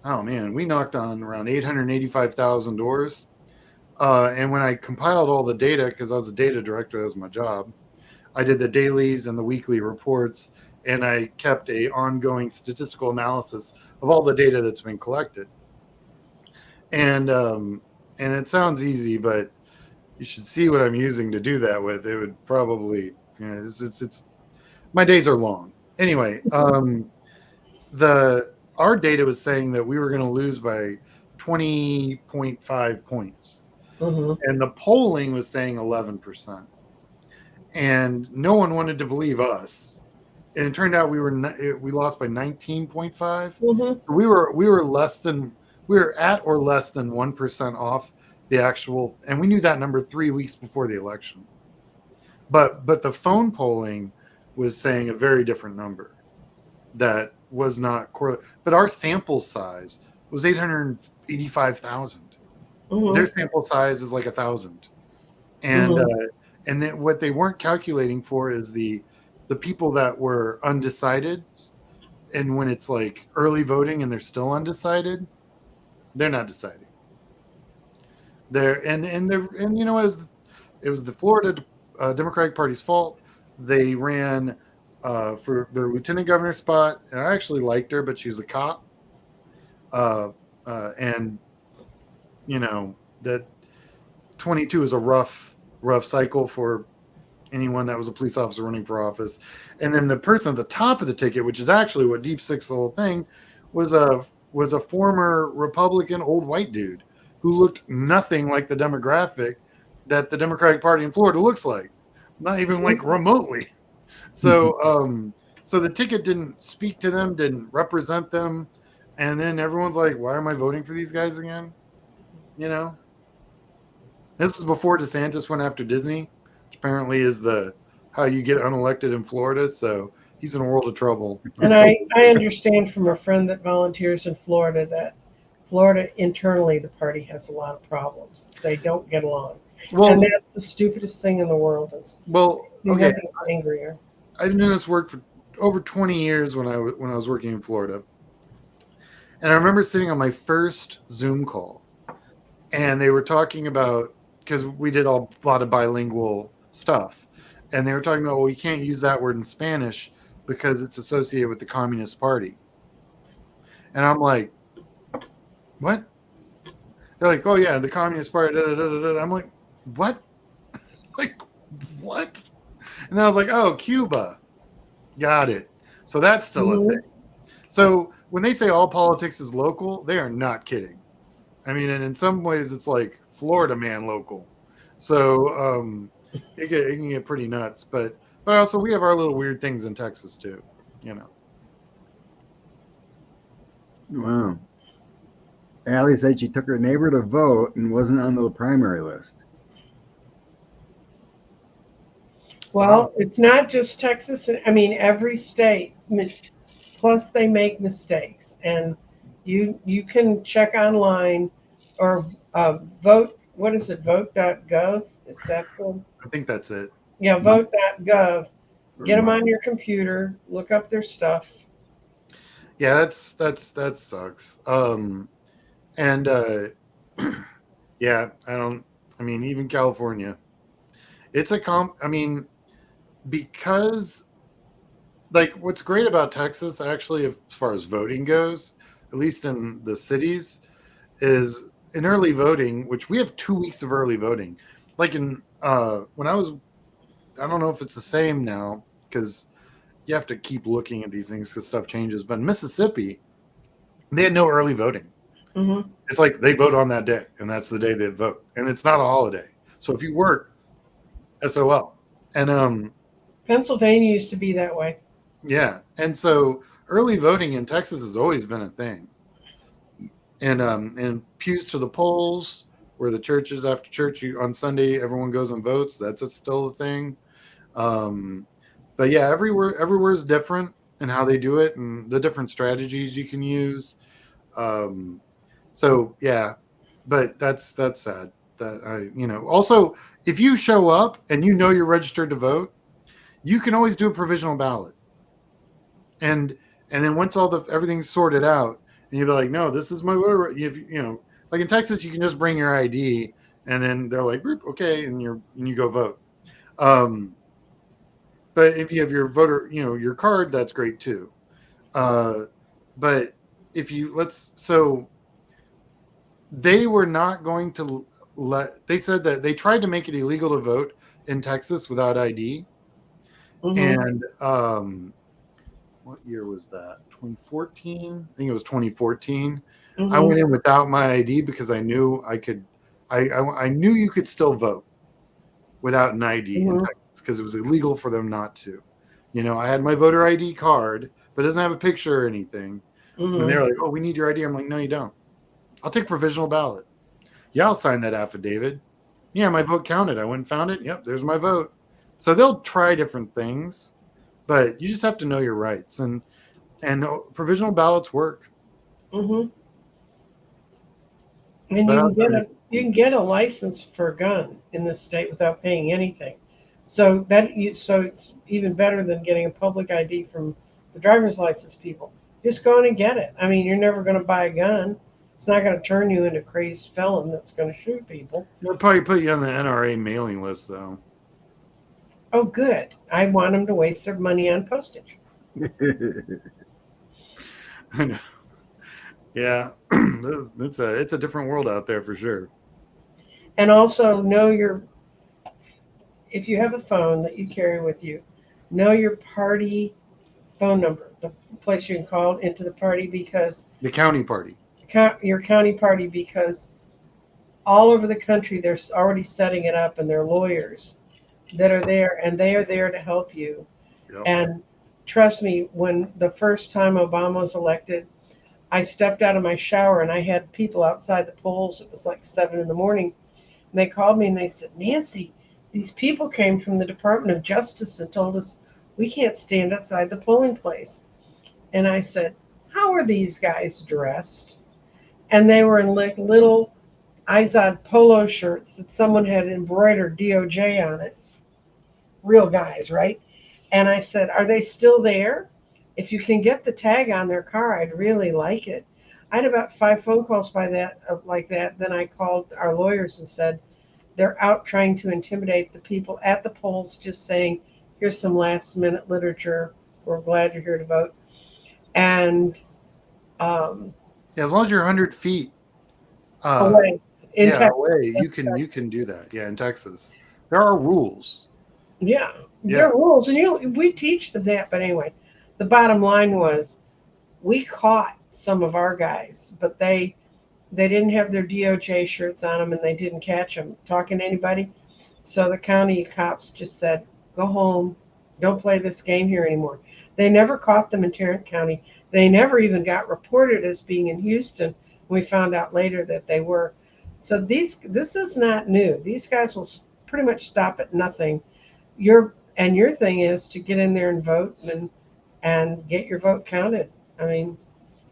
oh man, we knocked on around 885,000 doors. And when I compiled all the data, because I was a data director, that was my job, I did the dailies and the weekly reports, and I kept a ongoing statistical analysis of all the data that's been collected. And it sounds easy, but you should see what I'm using to do that with. It would probably, it's my days are long. Anyway, our data was saying that we were going to lose by 20.5 points. Mm-hmm. And the polling was saying 11%. And no one wanted to believe us. And it turned out we lost by 19.5. Mm-hmm. So we were we were at or less than 1% off the actual, and we knew that number 3 weeks before the election. But the phone polling was saying a very different number that was not correlated. But our sample size was 885,000. Their sample size is like 1,000, and and then what they weren't calculating for is the people that were undecided, and when it's like early voting and they're still undecided, they're not deciding. And you know, as it was the Florida Democratic Party's fault, they ran for their lieutenant governor spot, and I actually liked her, but she was a cop, and you know that 22 is a rough cycle for anyone that was a police officer running for office. And then the person at the top of the ticket, which is actually what deep six the whole thing, was a former Republican old white dude who looked nothing like the demographic that the Democratic Party in Florida looks like, not even like remotely. So so the ticket didn't speak to them, didn't represent them, and then everyone's like, why am I voting for these guys again? You know, this is before DeSantis went after Disney, which apparently is how you get unelected in Florida. So he's in a world of trouble. And I understand from a friend that volunteers in Florida that Florida internally, the party has a lot of problems. They don't get along. Well, and that's the stupidest thing in the world. Okay. Nothing angrier. I've been doing this work for over 20 years when I was working in Florida. And I remember sitting on my first Zoom call, and they were talking about, because we did a lot of bilingual stuff, and they were talking about, well, you can't use that word in Spanish because it's associated with the Communist Party. And I'm like, what? They're like, oh yeah, the Communist Party. Da, da, da, da. I'm like, what? Like, what? And then I was like, oh, Cuba. Got it. So that's still a thing. So when they say all politics is local, they are not kidding. I mean, and in some ways it's like Florida man local. So it can get pretty nuts. But also we have our little weird things in Texas too, you know. Wow. Allie said she took her neighbor to vote and wasn't on the primary list. Well, it's not just Texas. I mean, every state. Plus, they make mistakes, and you can check online or vote. What is it? Vote.gov. Is that cool? I think that's it. Yeah, vote.gov. Get them on your computer. Look up their stuff. Yeah, that sucks. And yeah, I mean, even California, it's I mean, because like what's great about Texas, actually, as far as voting goes, at least in the cities, is in early voting, which we have 2 weeks of early voting. Like when I don't know if it's the same now because you have to keep looking at these things because stuff changes. But in Mississippi, they had no early voting. Mm-hmm. It's like they vote on that day, and that's the day they vote, and it's not a holiday. So if you work, SOL. And Pennsylvania used to be that way. Yeah, and so early voting in Texas has always been a thing. And pews to the polls, where the churches after church on Sunday everyone goes and votes. That's still a thing. But yeah, everywhere is different in how they do it and the different strategies you can use. So yeah, but that's sad. That also, if you show up and you know you're registered to vote, you can always do a provisional ballot. And then once everything's sorted out, and you'll be like, no, this is my voter. Like in Texas, you can just bring your ID, and then they're like, okay, and you go vote. But if you have your voter, your card, that's great too. But if so they were not going to they said that they tried to make it illegal to vote in Texas without ID. Mm-hmm. And what year was that? 2014? I think it was 2014. Mm-hmm. I went in without my ID because I knew I could. I knew you could still vote without an ID in Texas because it was illegal for them not to. I had my voter ID card, but it doesn't have a picture or anything. Mm-hmm. And they're like, "Oh, we need your ID." I'm like, "No, you don't." I'll take provisional ballot. Yeah, I'll sign that affidavit. Yeah, my vote counted. I went and found it. Yep, there's my vote. So they'll try different things, but you just have to know your rights, and provisional ballots work. Mm-hmm. And But you can get a license for a gun in this state without paying anything. So it's even better than getting a public ID from the driver's license people. Just go on and get it. I mean, you're never going to buy a gun. It's not going to turn you into a crazed felon that's going to shoot people. they'll probably put you on the NRA mailing list, though. Oh, good. I want them to waste their money on postage. I know. Yeah, it's a different world out there for sure. And also if you have a phone that you carry with you, know your party phone number, the place you can call into the party, because The county party. your county party, because all over the country they're already setting it up, and they're lawyers that are there, and they are there to help you. Yep. And trust me, when the first time Obama was elected, I stepped out of my shower and I had people outside the polls. It was like 7 a.m. And they called me and they said, Nancy, these people came from the Department of Justice and told us we can't stand outside the polling place. And I said, how are these guys dressed? And they were in like little Izod polo shirts that someone had embroidered DOJ on it. Real guys, right? And I said, are they still there? If you can get the tag on their car, I'd really like it. I had about 5 phone calls like that. Then I called our lawyers and said, they're out trying to intimidate the people at the polls, just saying, here's some last minute literature. We're glad you're here to vote. And Yeah, as long as you're 100 feet away in Texas, away, you can do that. Yeah, in Texas, there are rules. Yeah, there are rules, and we teach them that. But anyway, the bottom line was, we caught some of our guys, but they didn't have their DOJ shirts on them, and they didn't catch them talking to anybody. So the county cops just said, go home, don't play this game here anymore. They never caught them in Tarrant County. They never even got reported as being in Houston. We found out later that they were. So this is not new. These guys will pretty much stop at nothing. Your thing is to get in there and vote and get your vote counted. I mean,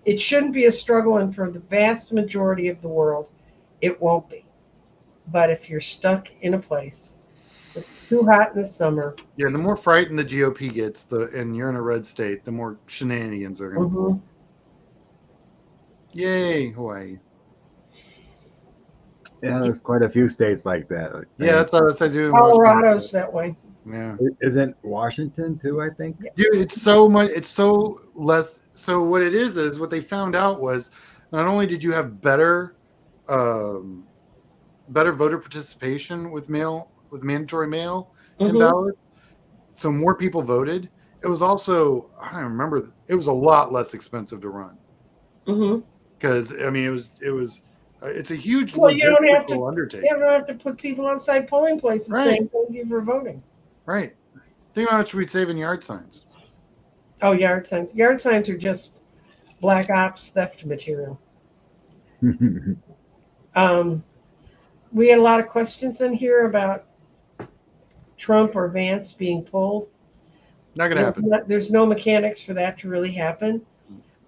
it shouldn't be a struggle, and for the vast majority of the world, it won't be. But if you're stuck in a place that's too hot in the summer, the more frightened the GOP gets, and you're in a red state, the more shenanigans are going to pull. Yay, Hawaii! Yeah, there's quite a few states like that. That's what I do. Colorado's that way. Yeah. Isn't Washington too, I think? Dude, it's so much. It's so less. So what it is what they found out was, not only did you have better voter participation with mandatory mail in ballots, so more people voted. It was also, I don't remember, it was a lot less expensive to run. Because I mean, it was it's a huge logistical undertaking. You don't have to put people outside polling places saying thank you for voting. Right. Think about how much we'd save in yard signs. Oh, yard signs. Yard signs are just black ops theft material. We had a lot of questions in here about Trump or Vance being pulled. Not going to happen. There's no mechanics for that to really happen.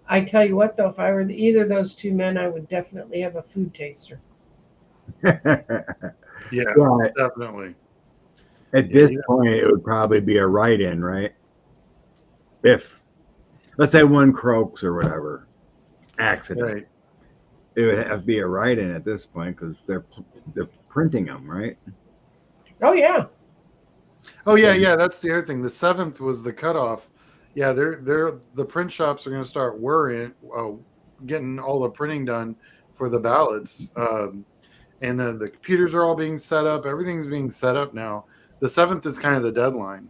I tell you what, though, if I were either of those two men, I would definitely have a food taster. Yeah, right. Definitely. At this point, it would probably be a write-in, right? If, let's say, one croaks or whatever, accident, right. It would have to be a write-in at this point because they're printing them, right? Oh yeah. Oh yeah. That's the other thing. The 7th was the cutoff. Yeah, the print shops are going to start worrying, getting all the printing done for the ballots, and then the computers are all being set up. Everything's being set up now. The 7th is kind of the deadline.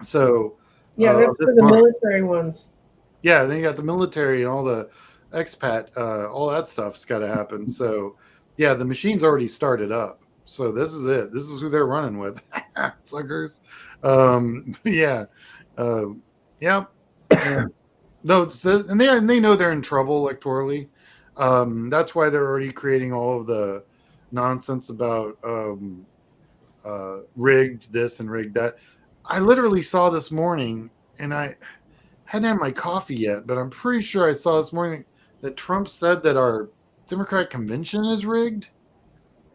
So yeah, that's for the military ones. Yeah, then you got the military and all the expat, all that stuff's got to happen. So yeah, the machine's already started up. So this is it. This is who they're running with, suckers. Yeah. Yeah. No, and they know they're in trouble electorally. That's why they're already creating all of the nonsense about rigged this and rigged that. I literally saw this morning, and I hadn't had my coffee yet, but I'm pretty sure I saw this morning that Trump said that our Democratic convention is rigged.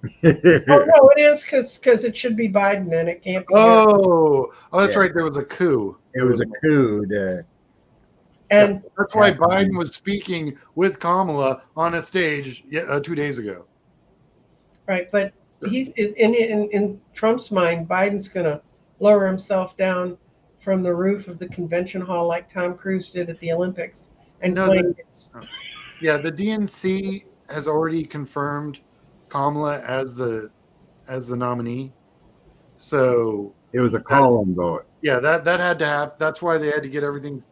Oh no, it is because it should be Biden and it can't be. Oh, that's Yeah. right. There was a coup. It was a coup. And That's why Biden was speaking with Kamala on a stage 2 days ago. right, but he's in Trump's mind, Biden's going to lower himself down from the roof of the convention hall like Tom Cruise did at the Olympics and claim it's. Yeah, the DNC has already confirmed Kamala as the nominee. So It was a call-in vote. Yeah, that had to happen. That's why they had to get everything.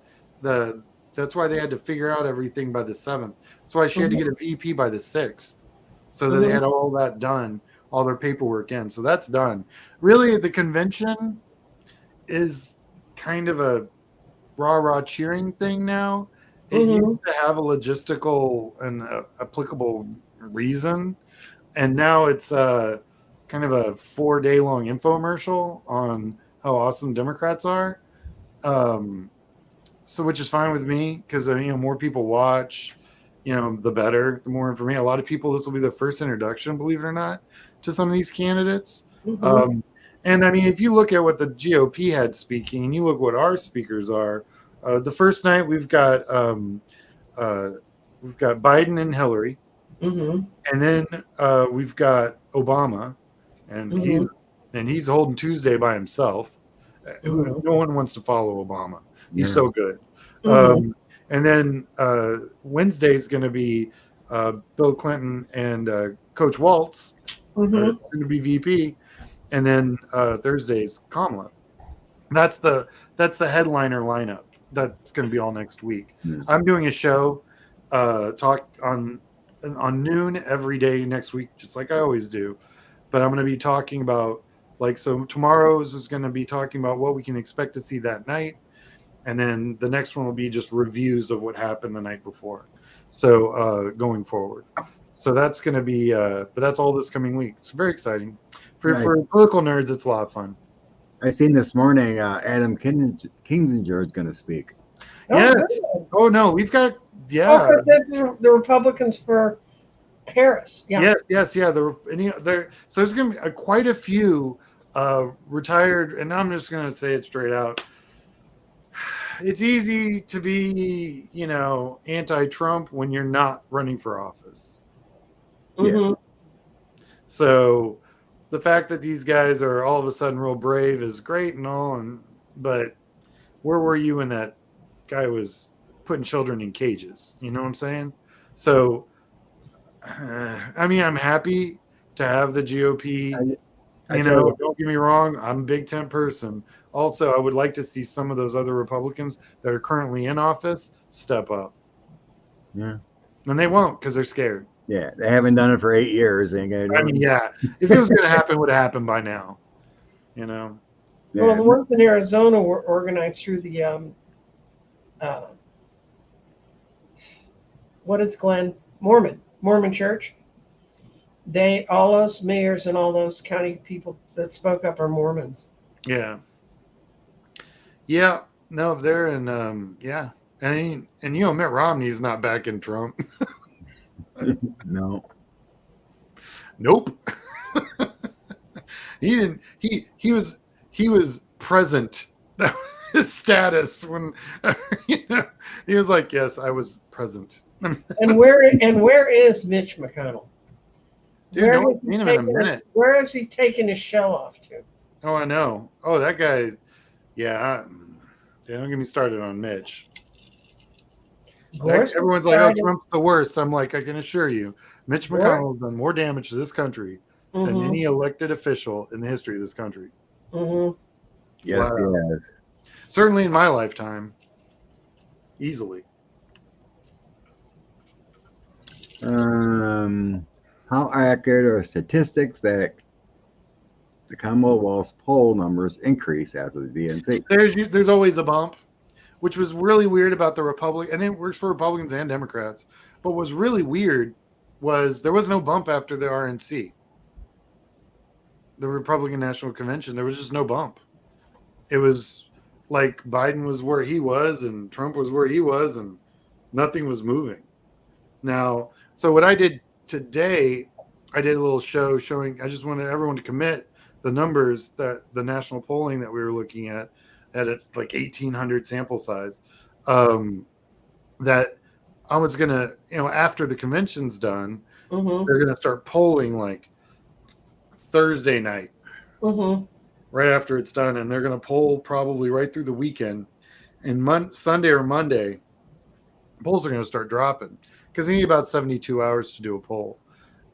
That's why they had to figure out everything by the 7th. That's why she had to get a VP by the 6th, so that they had all that done, all their paperwork in. So that's done. Really, the convention is kind of a rah-rah cheering thing now. It used to have a logistical and applicable reason, and now it's kind of a 4-day-long infomercial on how awesome Democrats are. So, which is fine with me because more people watch, the better, the more information. A lot of people, this will be their first introduction, believe it or not, to some of these candidates. And I mean, if you look at what the GOP had speaking, and you look what our speakers are, the first night we've got Biden and Hillary, and then we've got Obama, and he's holding Tuesday by himself. No one wants to follow Obama. He's so good. And then Wednesday is going to be Bill Clinton and Coach Waltz, soon to be VP, and then Thursday's Kamala. That's the headliner lineup. That's going to be all next week. I'm doing a show, talk on noon every day next week, just like I always do. But I'm going to be talking about so tomorrow's is going to be talking about what we can expect to see that night. And then the next one will be just reviews of what happened the night before. So going forward. So that's going to be, but that's all this coming week. It's very exciting. For political nerds, it's a lot of fun. I seen this morning Adam Kinzinger is going to speak. Yes. Oh, no, we've got, Oh, because it's the Republicans for Harris. Yeah. Yes. Yeah. So there's going to be quite a few retired, and I'm just going to say it straight out. It's easy to be, anti-Trump when you're not running for office. So the fact that these guys are all of a sudden real brave is great and all, but where were you when that guy was putting children in cages? You know what I'm saying? So, I mean, I'm happy to have the GOP. Don't get me wrong. I'm a Big Tent person. Also, I would like to see some of those other Republicans that are currently in office step up. Yeah. And they won't because they're scared. Yeah, they haven't done it for 8 years. They ain't gonna do it. I mean, yeah. If it was going to happen, it would have happened by now. Yeah. Well, the ones in Arizona were organized through the what is Glenn? Mormon Church. All those mayors and all those county people that spoke up are Mormons. Yeah. Yeah. No, they're in, yeah. And Mitt Romney's not backing Trump. No. Nope. He didn't. He was present. That was his status when he was like, "Yes, I was present." And where is Mitch McConnell? Dude, no one's seen him in a minute. Where is he taking his shell off to? Oh, I know. Oh, that guy. Yeah. Don't get me started on Mitch. Everyone's like, "Oh, Trump's the worst." I'm like, I can assure you, Mitch McConnell has done more damage to this country than any elected official in the history of this country. Yes, he has. Certainly in my lifetime. Easily. How accurate are statistics that the Commonwealth's poll numbers increase after the DNC? There's always a bump, which was really weird about the Republic, and it works for Republicans and Democrats. But what was really weird was there was no bump after the RNC, the Republican National Convention. There was just no bump. It was like Biden was where he was and Trump was where he was, and nothing was moving. Now, so what I did today, I did a little show showing, I just wanted everyone to commit the numbers that the national polling that we were looking at a, like 1,800 sample size, that I was going to, after the convention's done, they're going to start polling like Thursday night, right after it's done. And they're going to poll probably right through the weekend. And Sunday or Monday, polls are going to start dropping because they need about 72 hours to do a poll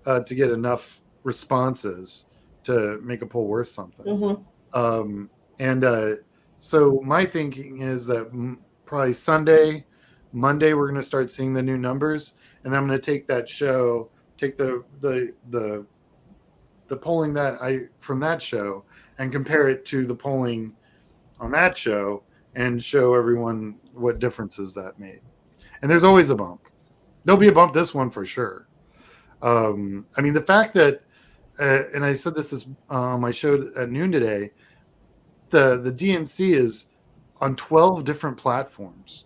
to get enough responses to make a poll worth something. So my thinking is that probably Sunday, Monday, we're going to start seeing the new numbers, and I'm going to take that show, take the polling that from that show and compare it to the polling on that show and show everyone what differences that made. And there's always a bump. There'll be a bump this one for sure. I mean, the fact that, and I said this is my show at noon today, the DNC is on 12 different platforms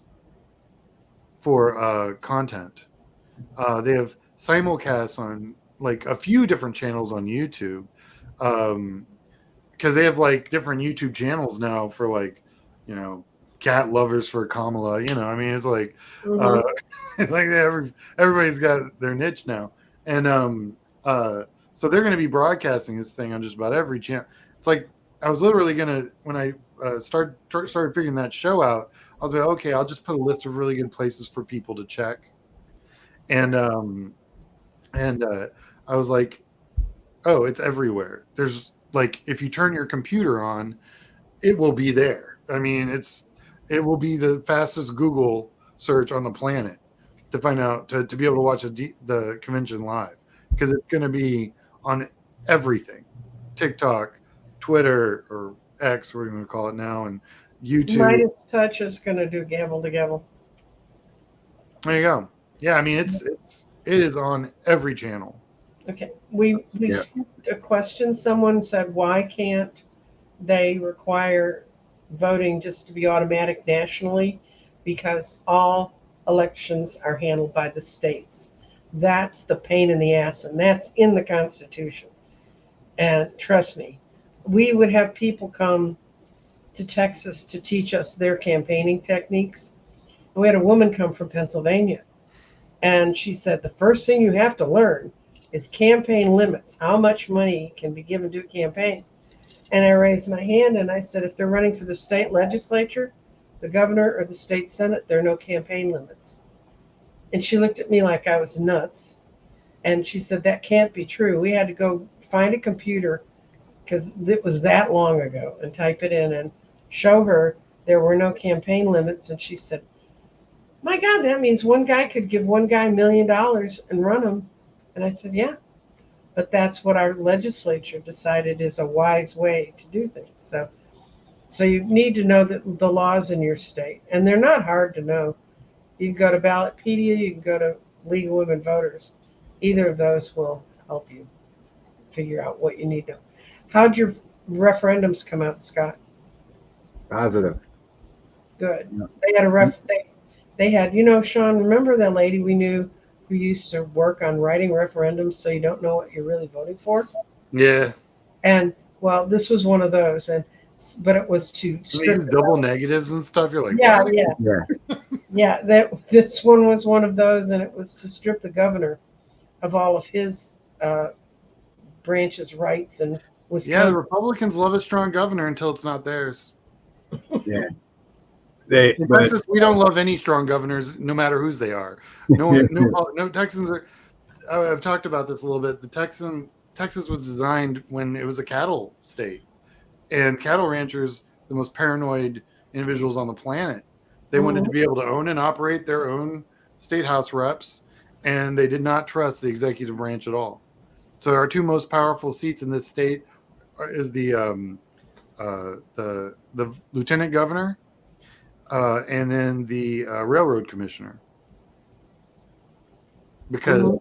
for content. They have simulcasts on like a few different channels on YouTube, because they have like different YouTube channels now for like, cat lovers for Kamala. I mean, it's like it's like everybody's got their niche now, and so they're going to be broadcasting this thing on just about every channel. It's like I was literally going to, when I started figuring that show out, I was like, okay, I'll just put a list of really good places for people to check, and I was like, oh, it's everywhere. There's like, if you turn your computer on, it will be there. I mean, it will be the fastest Google search on the planet to find out, to be able to watch the convention live, because it's going to be on everything, TikTok, Twitter, or X, we're going to call it now, and YouTube. Midas Touch is going to do gavel to gavel. There you go. Yeah, I mean, it is on every channel. Okay, we skipped a question. Someone said, why can't they require voting just to be automatic nationally, because all elections are handled by the states? That's the pain in the ass, and that's in the Constitution. And trust me, we would have people come to Texas to teach us their campaigning techniques. And we had a woman come from Pennsylvania, and she said the first thing you have to learn is campaign limits, how much money can be given to a campaign. And I raised my hand and I said, if they're running for the state legislature, the governor, or the state senate, there are no campaign limits. And she looked at me like I was nuts. And she said, that can't be true. We had to go find a computer, because it was that long ago, and type it in and show her there were no campaign limits. And she said, my God, that means one guy could give one guy $1 million and run them. And I said, yeah. But that's what our legislature decided is a wise way to do things. So you need to know the laws in your state, and they're not hard to know. You can go to Ballotpedia, you can go to League of Women Voters. Either of those will help you figure out what you need to know. How'd your referendums come out, Scott? Positive. Good. Yeah. They had they had, Sean, remember that lady we knew who used to work on writing referendums so you don't know what you're really voting for? Yeah. And well, this was one of those, but it was to use double negatives and stuff. You're like, yeah, what? yeah. This one was one of those, and it was to strip the governor of all of his branch's rights. And the Republicans love a strong governor until it's not theirs. Yeah. We don't love any strong governors, no matter whose they are. No Texans are. I've talked about this a little bit. Texas was designed when it was a cattle state, and cattle ranchers, the most paranoid individuals on the planet. They wanted to be able to own and operate their own state house reps, and they did not trust the executive branch at all. So our two most powerful seats in this state is the lieutenant governor. And then the railroad commissioner. because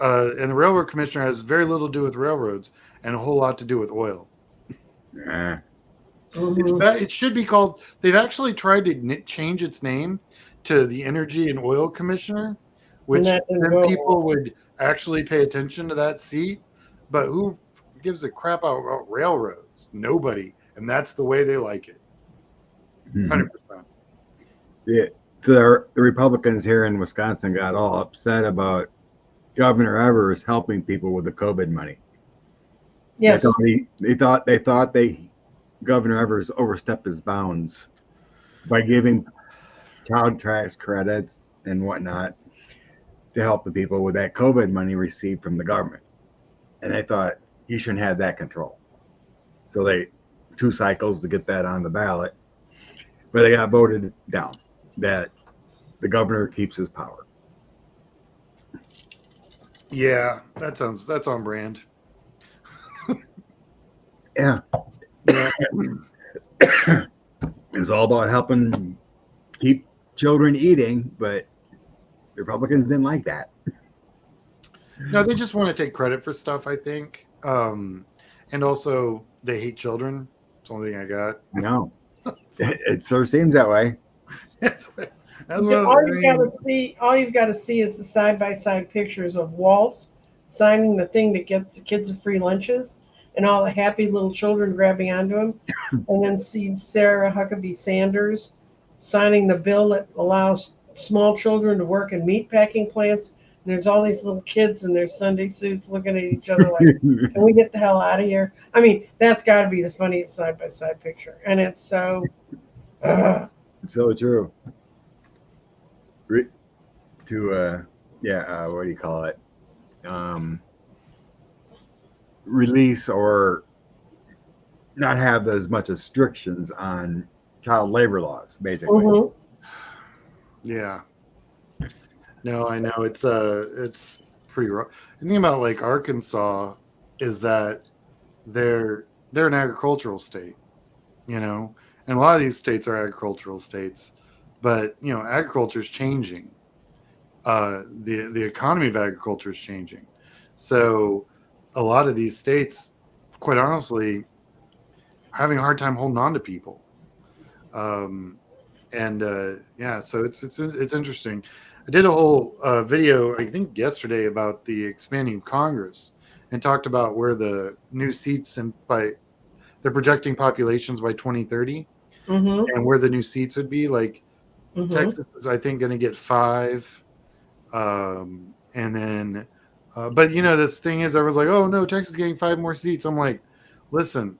and the railroad commissioner has very little to do with railroads and a whole lot to do with oil. Yeah. It should be called. They've actually tried to change its name to the Energy and Oil Commissioner, which that didn't then go people well. would actually pay attention to that seat. But who gives a crap about railroads? Nobody, and that's the way they like it. 100%. Yeah. The Republicans here in Wisconsin got all upset about Governor Evers helping people with the COVID money. Yes. They thought Governor Evers overstepped his bounds by giving child tax credits and whatnot to help the people with that COVID money received from the government. And they thought he shouldn't have that control. So they 2 cycles to get that on the ballot. But they got voted down that the governor keeps his power. Yeah, that's on brand. Yeah. It's all about helping keep children eating, but Republicans didn't like that. No, they just want to take credit for stuff, I think. And also, they hate children. It's the only thing I got. No, it sort of seems that way. All you've got to see is the side-by-side pictures of Waltz signing the thing that gets the kids free lunches, and all the happy little children grabbing onto him, and then see Sarah Huckabee Sanders signing the bill that allows small children to work in meat packing plants. And there's all these little kids in their Sunday suits looking at each other like, "Can we get the hell out of here?" I mean, that's got to be the funniest side-by-side picture, and it's so. So true. What do you call it? Release or not have as much restrictions on child labor laws, basically. Mm-hmm. Yeah. No, I know it's pretty rough. The thing about like Arkansas is that they're an agricultural state, and a lot of these states are agricultural states, but agriculture is changing. The economy of agriculture is changing, so a lot of these states, quite honestly, are having a hard time holding on to people. So it's interesting. I did a whole video, I think yesterday, about the expanding of Congress, and talked about where the new seats they're projecting populations by 2030, and where the new seats would be. Like Texas is, I think, going to get 5, and then, but this thing is, everyone's like, "Oh no, Texas is getting 5 more seats." I'm like, listen,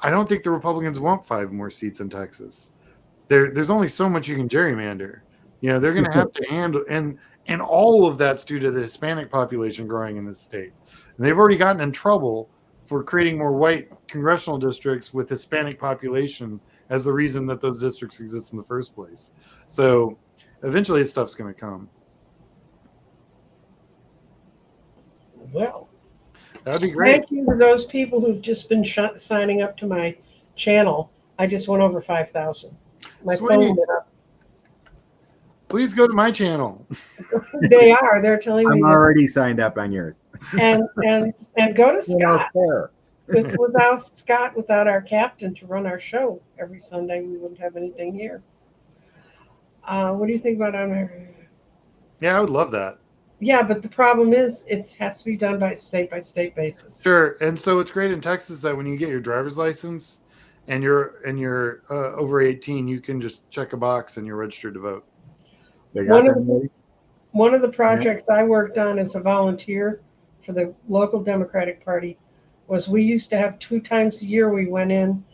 I don't think the Republicans want 5 more seats in Texas. There's only so much you can gerrymander. They're going to have to handle, and all of that's due to the Hispanic population growing in this state. And they've already gotten in trouble for creating more white congressional districts with Hispanic population as the reason that those districts exist in the first place. So eventually this stuff's going to come. Well, that'd be great. Thank you to those people who've just been signing up to my channel. I just went over 5,000. My phone went up. Please go to my channel. They're telling me. I'm already signed up on yours. And go to Scott. Without our captain to run our show every Sunday, we wouldn't have anything here. What do you think about Yeah, I would love that. Yeah, but the problem is it has to be done by state basis. Sure. And so it's great in Texas that when you get your driver's license and you're over 18, you can just check a box and you're registered to vote. One of the projects I worked on as a volunteer for the local Democratic Party was we used to have 2 times a year we went in,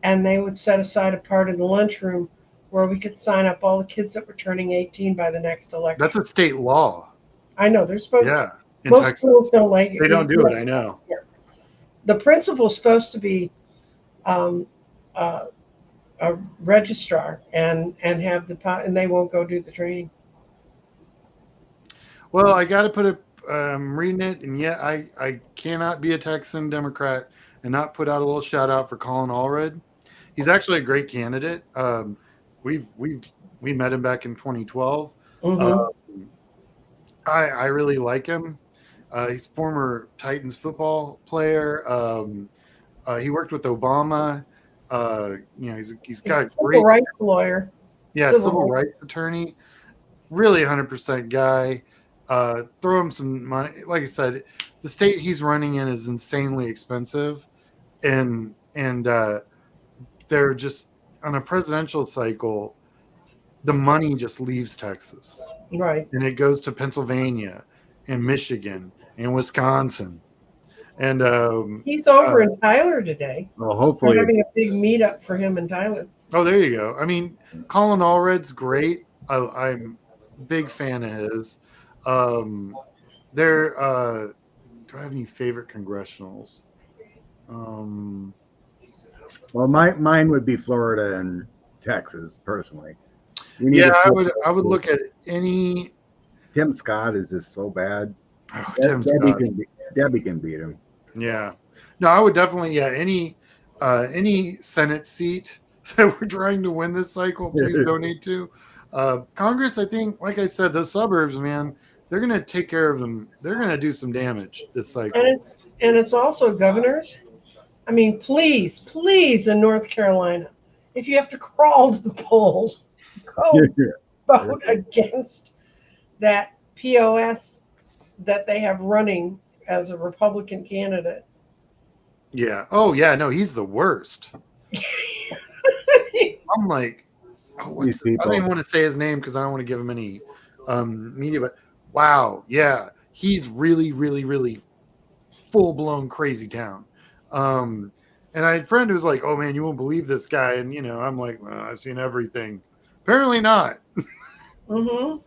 and they would set aside a part of the lunchroom where we could sign up all the kids that were turning 18 by the next election. That's a state law. I know they're supposed to. Most Texas, schools don't like it. They don't do it. I know. The principal's supposed to be a registrar and have and they won't go do the training. Well, I got to put it. Reading it, and yet I cannot be a Texan Democrat and not put out a little shout out for Colin Allred. He's actually a great candidate. We met him back in 2012. I really like him. He's former Titans football player. He worked with Obama. He's He's got a a civil great, rights lawyer. civil rights attorney. Really 100% guy. Throw him some money. Like I said, the state he's running in is insanely expensive, and they're just on a presidential cycle. The money just leaves Texas Right. and it goes to Pennsylvania and Michigan and Wisconsin. And He's over in Tyler today. Well, We're hopefully, having a big meetup for him in Tyler. oh, there you go. I mean, Colin Allred's great. I'm a big fan of his. There. Do I have any favorite congressionals? well, mine would be Florida and Texas personally. We need Yeah, to I would look at any. Tim Scott is just so bad. Oh, Tim Debbie Scott. Debbie can beat him. Yeah. No, I would definitely. Yeah, any Senate seat that we're trying to win this cycle, please donate to. Congress, I think, like I said, those suburbs, man, they're going to take care of them. They're going to do some damage this cycle. And it's also governors. I mean, please, in North Carolina, if you have to crawl to the polls, go vote against that POS that they have running as a Republican candidate. Yeah. Oh, yeah. No, he's the worst. I'm like, I don't even want to say his name because I don't want to give him any media. But wow, yeah, he's really, really, really full blown crazy town. And I had a friend who was like, "Oh man, you won't believe this guy," and I'm like, well, "I've seen everything." Apparently not. Mm-hmm.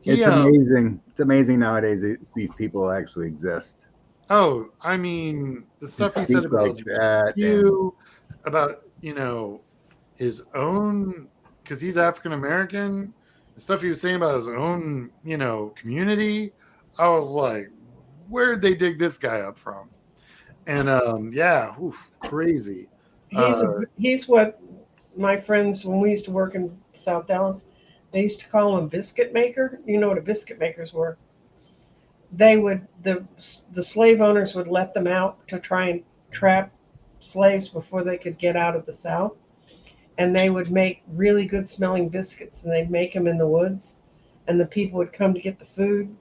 It's amazing. It's amazing nowadays these people actually exist. Oh, I mean, the stuff he said about you, about his own, because he's African American, the stuff he was saying about his own, community. I was like, where'd they dig this guy up from? And crazy. He's what my friends, when we used to work in South Dallas, they used to call him biscuit maker. You know what a biscuit makers were? They would the slave owners would let them out to try and trap slaves before they could get out of the South, and they would make really good smelling biscuits, and they'd make them in the woods, and the people would come to get the food,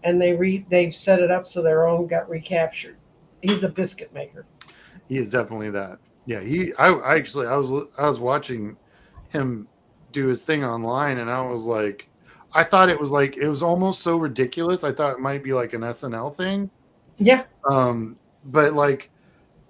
and they set it up so their own got recaptured. He's a biscuit maker. He is definitely that. Yeah, I was watching him do his thing online, and I was like, I thought it was almost so ridiculous. I thought it might be like an SNL thing. Yeah. But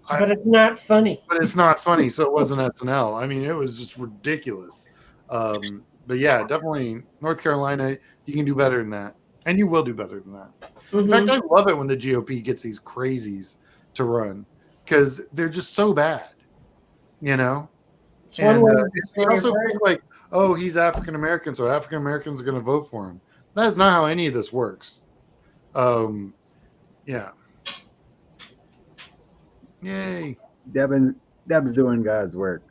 it's not funny. But it's not funny, so it wasn't SNL. I mean, it was just ridiculous. But yeah, definitely North Carolina, you can do better than that. And you will do better than that. Mm-hmm. In fact, I love it when the GOP gets these crazies to run because they're just so bad, It's one way you also think like, oh, he's African American, so African Americans are going to vote for him. That is not how any of this works. Yeah. Yay. Deb's doing God's work.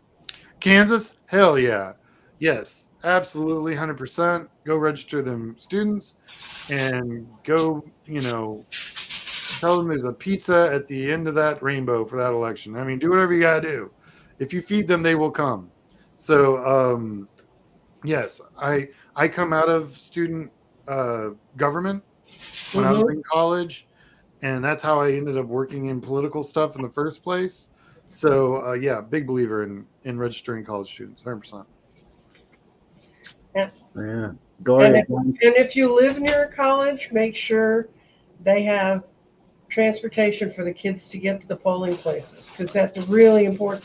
Kansas? Hell yeah. Yes, absolutely, 100%. Go register them students and go, tell them there's a pizza at the end of that rainbow for that election. I mean, do whatever you got to do. If you feed them, they will come. So, yes, I come out of student government when I was in college, and that's how I ended up working in political stuff in the first place. So, yeah, big believer in registering college students, 100%. Yeah. Go ahead. And if you live near a college, make sure they have transportation for the kids to get to the polling places, because that's really important.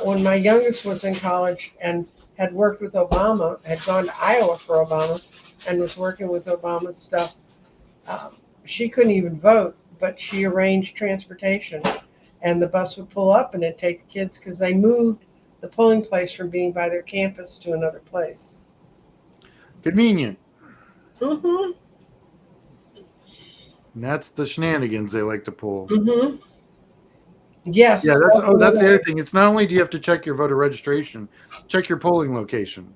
When my youngest was in college and had worked with Obama, had gone to Iowa for Obama, and was working with Obama's stuff, she couldn't even vote, but she arranged transportation, and the bus would pull up and it'd take the kids because they moved the polling place from being by their campus to another place. Convenient. Mm-hmm. And that's the shenanigans they like to pull. Mm-hmm. Yes. Yeah, that's the other thing. It's not only do you have to check your voter registration, check your polling location.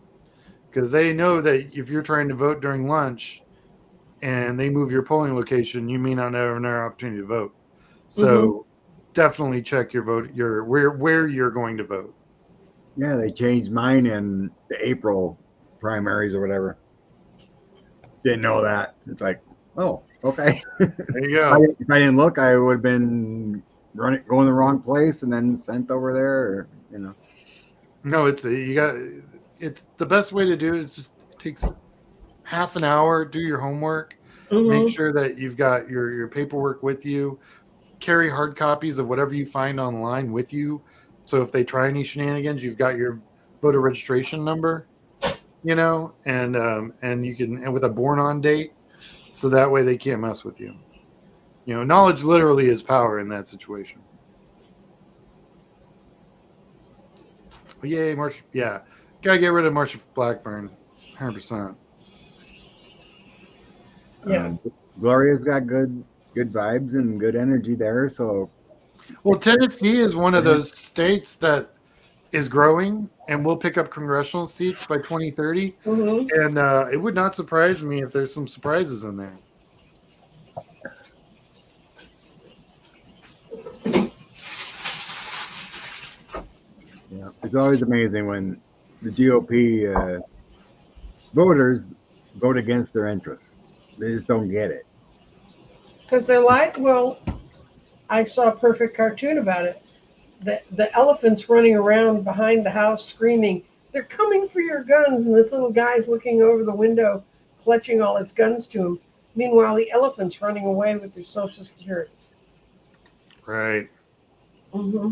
Because they know that if you're trying to vote during lunch, and they move your polling location, you may not have another opportunity to vote. So definitely check your vote, where you're going to vote. Yeah, they changed mine in the April primaries or whatever. Didn't know that. It's like, oh, okay. There you go. If I didn't look, I would have been going the wrong place and then sent over there, or, you know. No, it's the best way to do it. Is just it takes half an hour. Do your homework. Make sure that you've got your paperwork with you. Carry hard copies of whatever you find online with you. So if they try any shenanigans, you've got your voter registration number, you know, and you can, and with a born on date, so that way they can't mess with you. You know, knowledge literally is power in that situation. But yay, March! Yeah, gotta get rid of March of Blackburn, 100%. Yeah. Gloria's got good vibes and good energy there. So, well, Tennessee is one of those states that is growing and will pick up congressional seats by 2030. And it would not surprise me if there's some surprises in there. Yeah, it's always amazing when the GOP voters vote against their interests. They just don't get it. Because they're like, well, I saw a perfect cartoon about it. The elephant's running around behind the house screaming, "They're coming for your guns!" And this little guy's looking over the window, clutching all his guns to him. Meanwhile, the elephant's running away with their Social Security. Right. Yeah.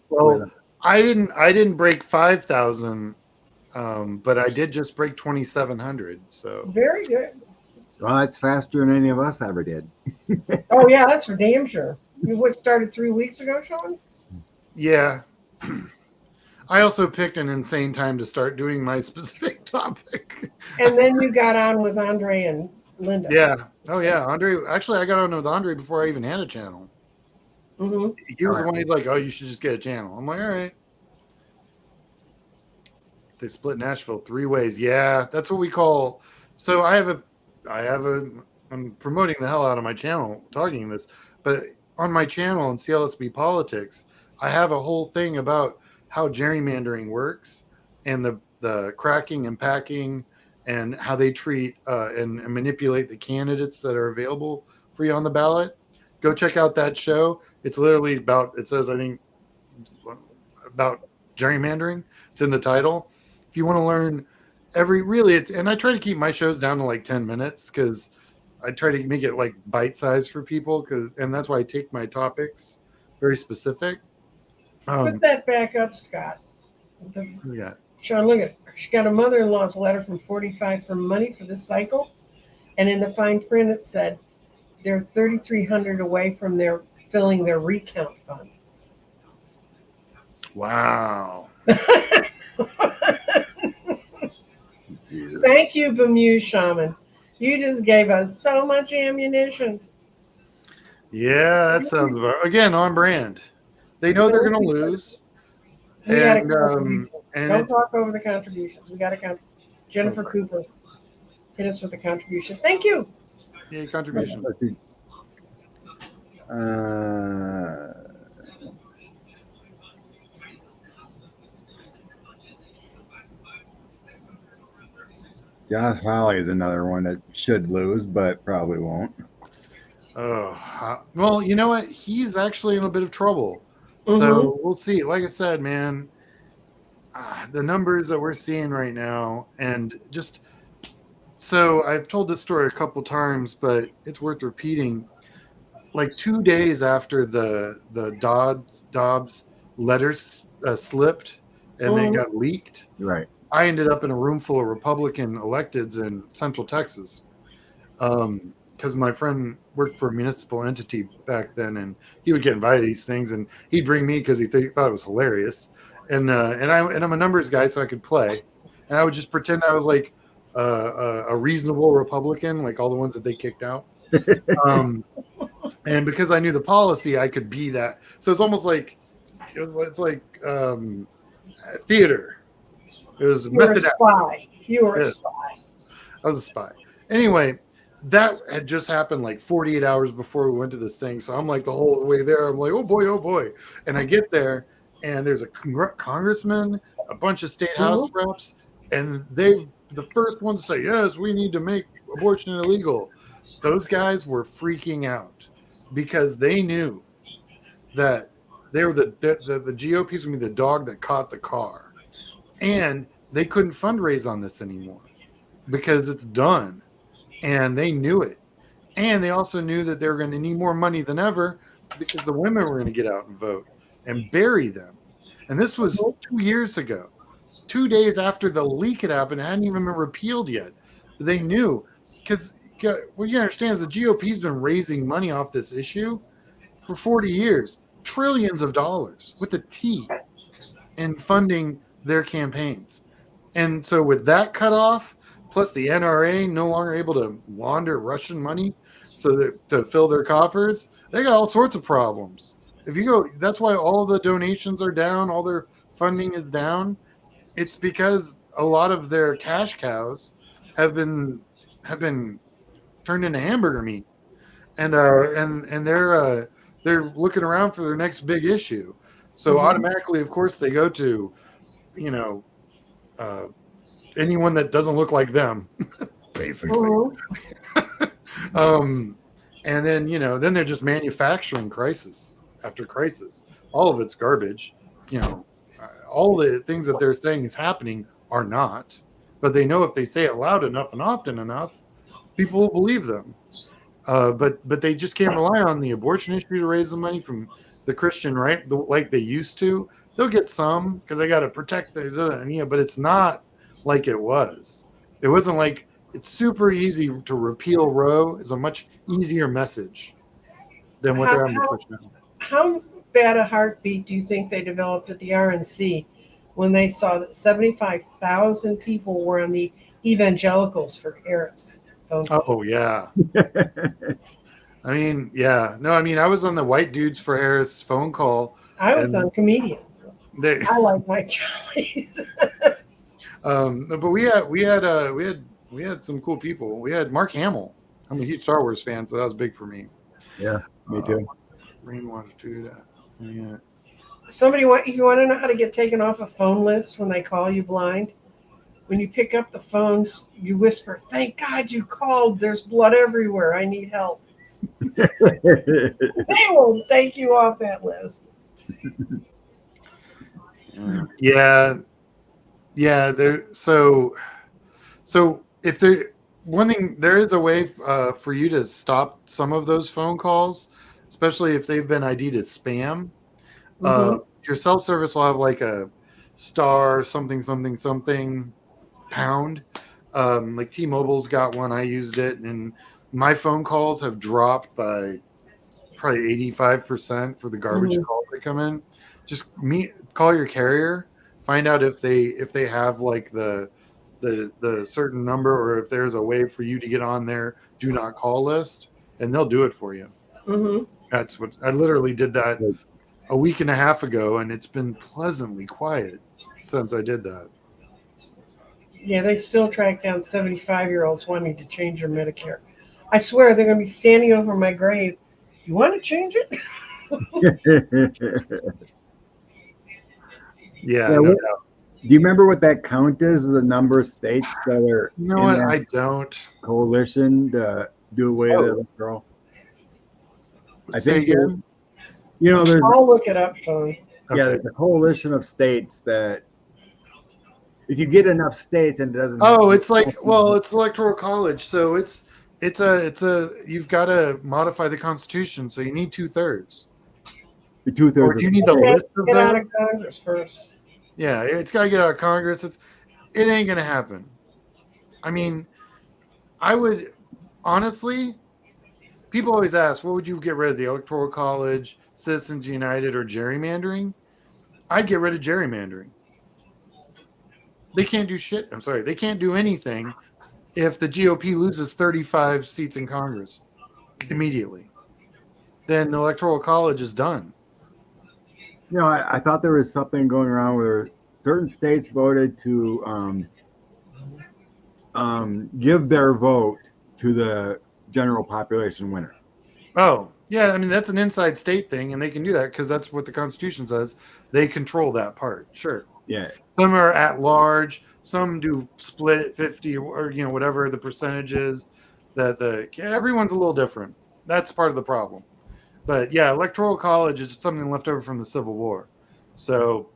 Well, I didn't break 5,000, but I did just break 2,700. So very good. Well, that's faster than any of us ever did. Oh yeah, that's for damn sure. You started 3 weeks ago, Sean? Yeah. I also picked an insane time to start doing my specific topic. And then you got on with Andre and Linda. Yeah. Oh yeah, Andre. Actually, I got on with Andre before I even had a channel. He was the one. He's like, "Oh, you should just get a channel." I'm like, "All right." They split Nashville 3 ways. Yeah, that's what we call. So I'm promoting the hell out of my channel talking this, but on my channel in CLSB Politics, I have a whole thing about how gerrymandering works and the cracking and packing and how they treat and manipulate the candidates that are available for you on the ballot. Go check out that show. It's literally about, it says, I think, about gerrymandering. It's in the title. If you want to learn and I try to keep my shows down to like 10 minutes because I try to make it like bite-sized for people, and that's why I take my topics very specific. Put that back up, Scott. Yeah. Sean, look at her. She got a mother-in-law's letter from 45 for money for this cycle, and in the fine print it said they're $3,300 away from filling their recount fund. Wow. Thank you, Bermuda Shaman. You just gave us so much ammunition. Yeah, that sounds again on brand. They know they're going to lose. And don't talk over the contributions. We got to Jennifer Cooper, hit us with the contribution. Thank you. Yeah, contribution. Josh Hawley is another one that should lose, but probably won't. Oh, well, you know what? He's actually in a bit of trouble. So we'll see. Like I said, man, the numbers that we're seeing right now, and just so I've told this story a couple times, but it's worth repeating. Like 2 days after the Dobbs letters slipped and they got leaked, right? I ended up in a room full of Republican electeds in Central Texas. Because my friend worked for a municipal entity back then, and he would get invited to these things, and he'd bring me because he thought it was hilarious. And I'm a numbers guy, so I could play, and I would just pretend I was like a reasonable Republican, like all the ones that they kicked out. And because I knew the policy, I could be that. So it's almost like it's like theater. It was You were a spy. You were a spy. I was a spy. Anyway, that had just happened like 48 hours before we went to this thing. So I'm like the whole way there, I'm like, oh boy, oh boy. And I get there, and there's a congressman, a bunch of state house reps, and they the first one to say, yes, we need to make abortion illegal. Those guys were freaking out because they knew that they were the GOP's gonna be the dog that caught the car, and they couldn't fundraise on this anymore because it's done, and they knew it, and they also knew that they were going to need more money than ever because the women were going to get out and vote and bury them. And this was 2 years ago, 2 days after the leak had happened. It hadn't even been repealed yet. But they knew, because what you understand is the GOP's been raising money off this issue for 40 years, trillions of dollars with a T, in funding their campaigns. And so with that cut off, plus the NRA no longer able to launder Russian money so that to fill their coffers, they got all sorts of problems. If you go, that's why all the donations are down, all their funding is down. It's because a lot of their cash cows have been turned into hamburger meat, and they're looking around for their next big issue. So automatically, of course, they go to, anyone that doesn't look like them, basically. And then then they're just manufacturing crisis after crisis. All of it's garbage. All the things that they're saying is happening are not, but they know if they say it loud enough and often enough, people will believe them. But they just can't rely on the abortion issue to raise the money from the Christian right, like they used to. They'll get some because they got to protect but it's not like it was. It wasn't like it's super easy to repeal Roe is a much easier message than what they're having to push now. How bad a heartbeat do you think they developed at the RNC when they saw that 75,000 people were on the evangelicals for Harris? Oh, yeah. I mean, yeah. No, I mean, I was on the white dudes for Harris phone call. I was on comedians. I like my Charlies. But we had some cool people. We had Mark Hamill. I'm a huge Star Wars fan, so that was big for me. Yeah, me too. Rainwater do that. Yeah. You want to know how to get taken off a phone list when they call you blind? When you pick up the phones, you whisper, "Thank God you called. There's blood everywhere. I need help." They will take you off that list. Yeah. So if there is a way for you to stop some of those phone calls, especially if they've been ID'd as spam. Your cell service will have like a star something pound. Like T-Mobile's got one. I used it, and my phone calls have dropped by probably 85% for the garbage calls that come in. Just call your carrier, find out if they have like the certain number, or if there's a way for you to get on their do not call list, and they'll do it for you. That's what I literally did that a week and a half ago, and it's been pleasantly quiet since I did that. Yeah, they still track down 75-year-olds wanting to change their Medicare. I swear they're going to be standing over my grave. You want to change it? Yeah. No doubt. Do you remember what that count is? The number of states that are in what? I don't. Coalition to do away with electoral. I think again. There's. I'll look it up, Sean. Yeah, there's a coalition of states that, if you get enough states and it doesn't. Oh, it's like it's Electoral College, so it's you've got to modify the Constitution, so you need 2/3. The 2/3. Or do you need the list of them? Get out of Congress first. Yeah, it's got to get out of Congress. It ain't gonna happen. I mean, I would honestly. People always ask, what would you get rid of, the Electoral College, Citizens United, or gerrymandering? I'd get rid of gerrymandering. They can't do shit. I'm sorry. They can't do anything if the GOP loses 35 seats in Congress immediately. Then the Electoral College is done. I thought there was something going around where certain states voted to give their vote to the general population winner. Oh, yeah. I mean, that's an inside state thing, and they can do that because that's what the Constitution says. They control that part. Sure. Yeah. Some are at large. Some do split at 50 or whatever the percentage is. Everyone's a little different. That's part of the problem. But yeah, Electoral College is something left over from the Civil War. So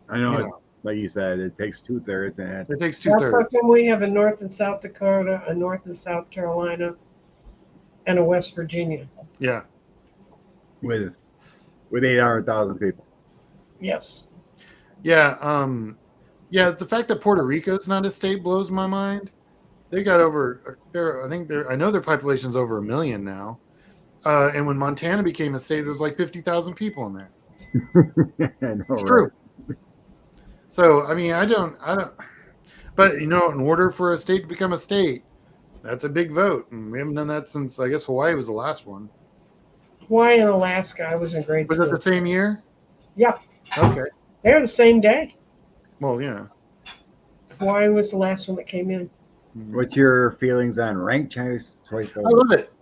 I know, like you said, it takes 2/3, and it takes That's how 2/3. come we have a North and South Dakota, a North and South Carolina, and a West Virginia. Yeah. with 800,000 people. Yes. Yeah. Yeah. The fact that Puerto Rico's not a state blows my mind. They got over there. I know their population's over 1 million now. And when Montana became a state, there was like 50,000 people in there. I know, It's true. So, I mean, I don't, but in order for a state to become a state, that's a big vote. And we haven't done that since, I guess, Hawaii was the last one. Hawaii and Alaska, I was in grade Was school. it the same year? Yeah. Okay. They're the same day. Well, yeah. Hawaii was the last one that came in. What's your feelings on ranked choice voting? I love it.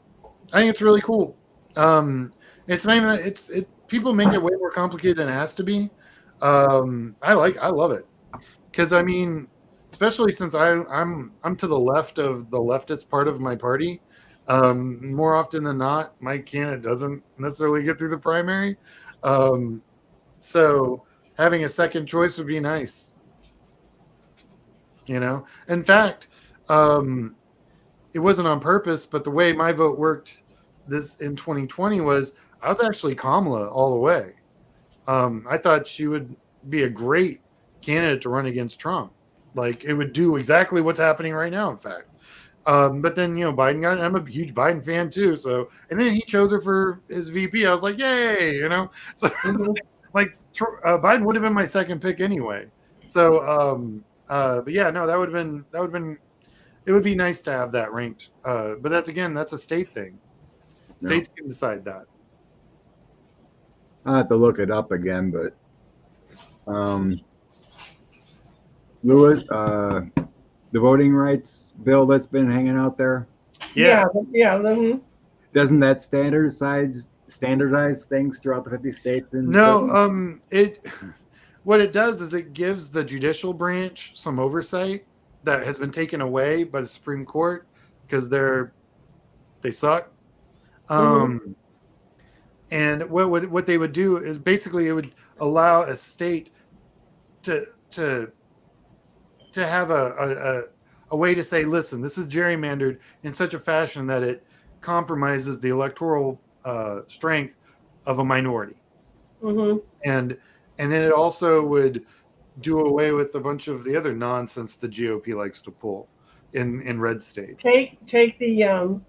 I think it's really cool. It's not even that people make it way more complicated than it has to be. I love it. Because I mean, especially since I'm to the left of the leftist part of my party. More often than not, my candidate doesn't necessarily get through the primary. So having a second choice would be nice. In fact, it wasn't on purpose, but the way my vote worked this in 2020 was I was actually Kamala all the way. I thought she would be a great candidate to run against Trump. Like it would do exactly what's happening right now, in fact. But then, Biden got it. I'm a huge Biden fan too. So, and then he chose her for his VP. I was like, yay, So Biden would have been my second pick anyway. So, but yeah, no, that would have been, it would be nice to have that ranked. But that's a state thing. States can decide that. I'll have to look it up again, but Lewis, the voting rights bill that's been hanging out there. Yeah. Doesn't that standardize things throughout the 50 states? No, what it does is it gives the judicial branch some oversight that has been taken away by the Supreme Court because they suck. And what they would do is basically it would allow a state to have a way to say, listen, this is gerrymandered in such a fashion that it compromises the electoral strength of a minority. And then it also would do away with a bunch of the other nonsense the GOP likes to pull in red states. Take the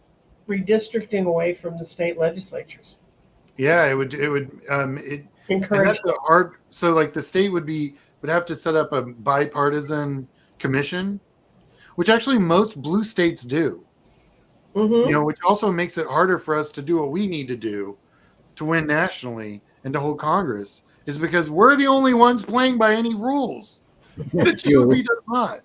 redistricting away from the state legislatures. Yeah, it would Encourage. So like the state would have to set up a bipartisan commission, which actually most blue states do. Which also makes it harder for us to do what we need to do to win nationally and to hold Congress, is because we're the only ones playing by any rules. The GOP does not.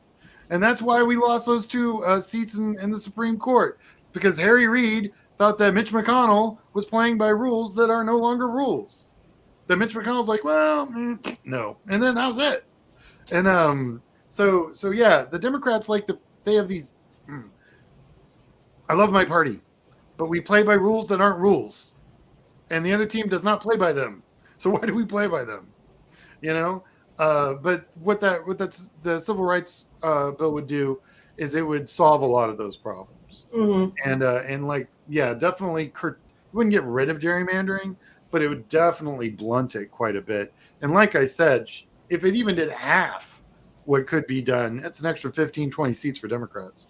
And that's why we lost those 2 seats in the Supreme Court, because Harry Reid thought that Mitch McConnell was playing by rules that are no longer rules. That Mitch McConnell's like, well, no. And then that was it. And so yeah, the Democrats they have these, I love my party, but we play by rules that aren't rules. And the other team does not play by them. So why do we play by them? But what the civil rights bill would do is it would solve a lot of those problems. And definitely wouldn't get rid of gerrymandering, but it would definitely blunt it quite a bit. And like I said, if it even did half what could be done, it's an extra 15, 20 seats for Democrats.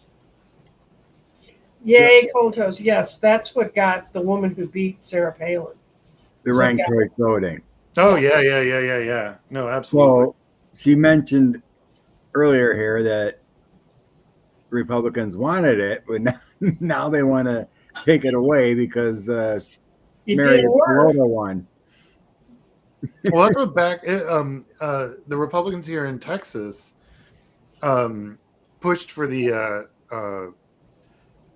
Yay, Cold Toast. Yes, that's what got the woman who beat Sarah Palin. The ranked choice voting. Oh, yeah. No, absolutely. So she mentioned earlier here that Republicans wanted it, but now they want to take it away because Mary Florida won. Well, that's what the Republicans here in Texas pushed for the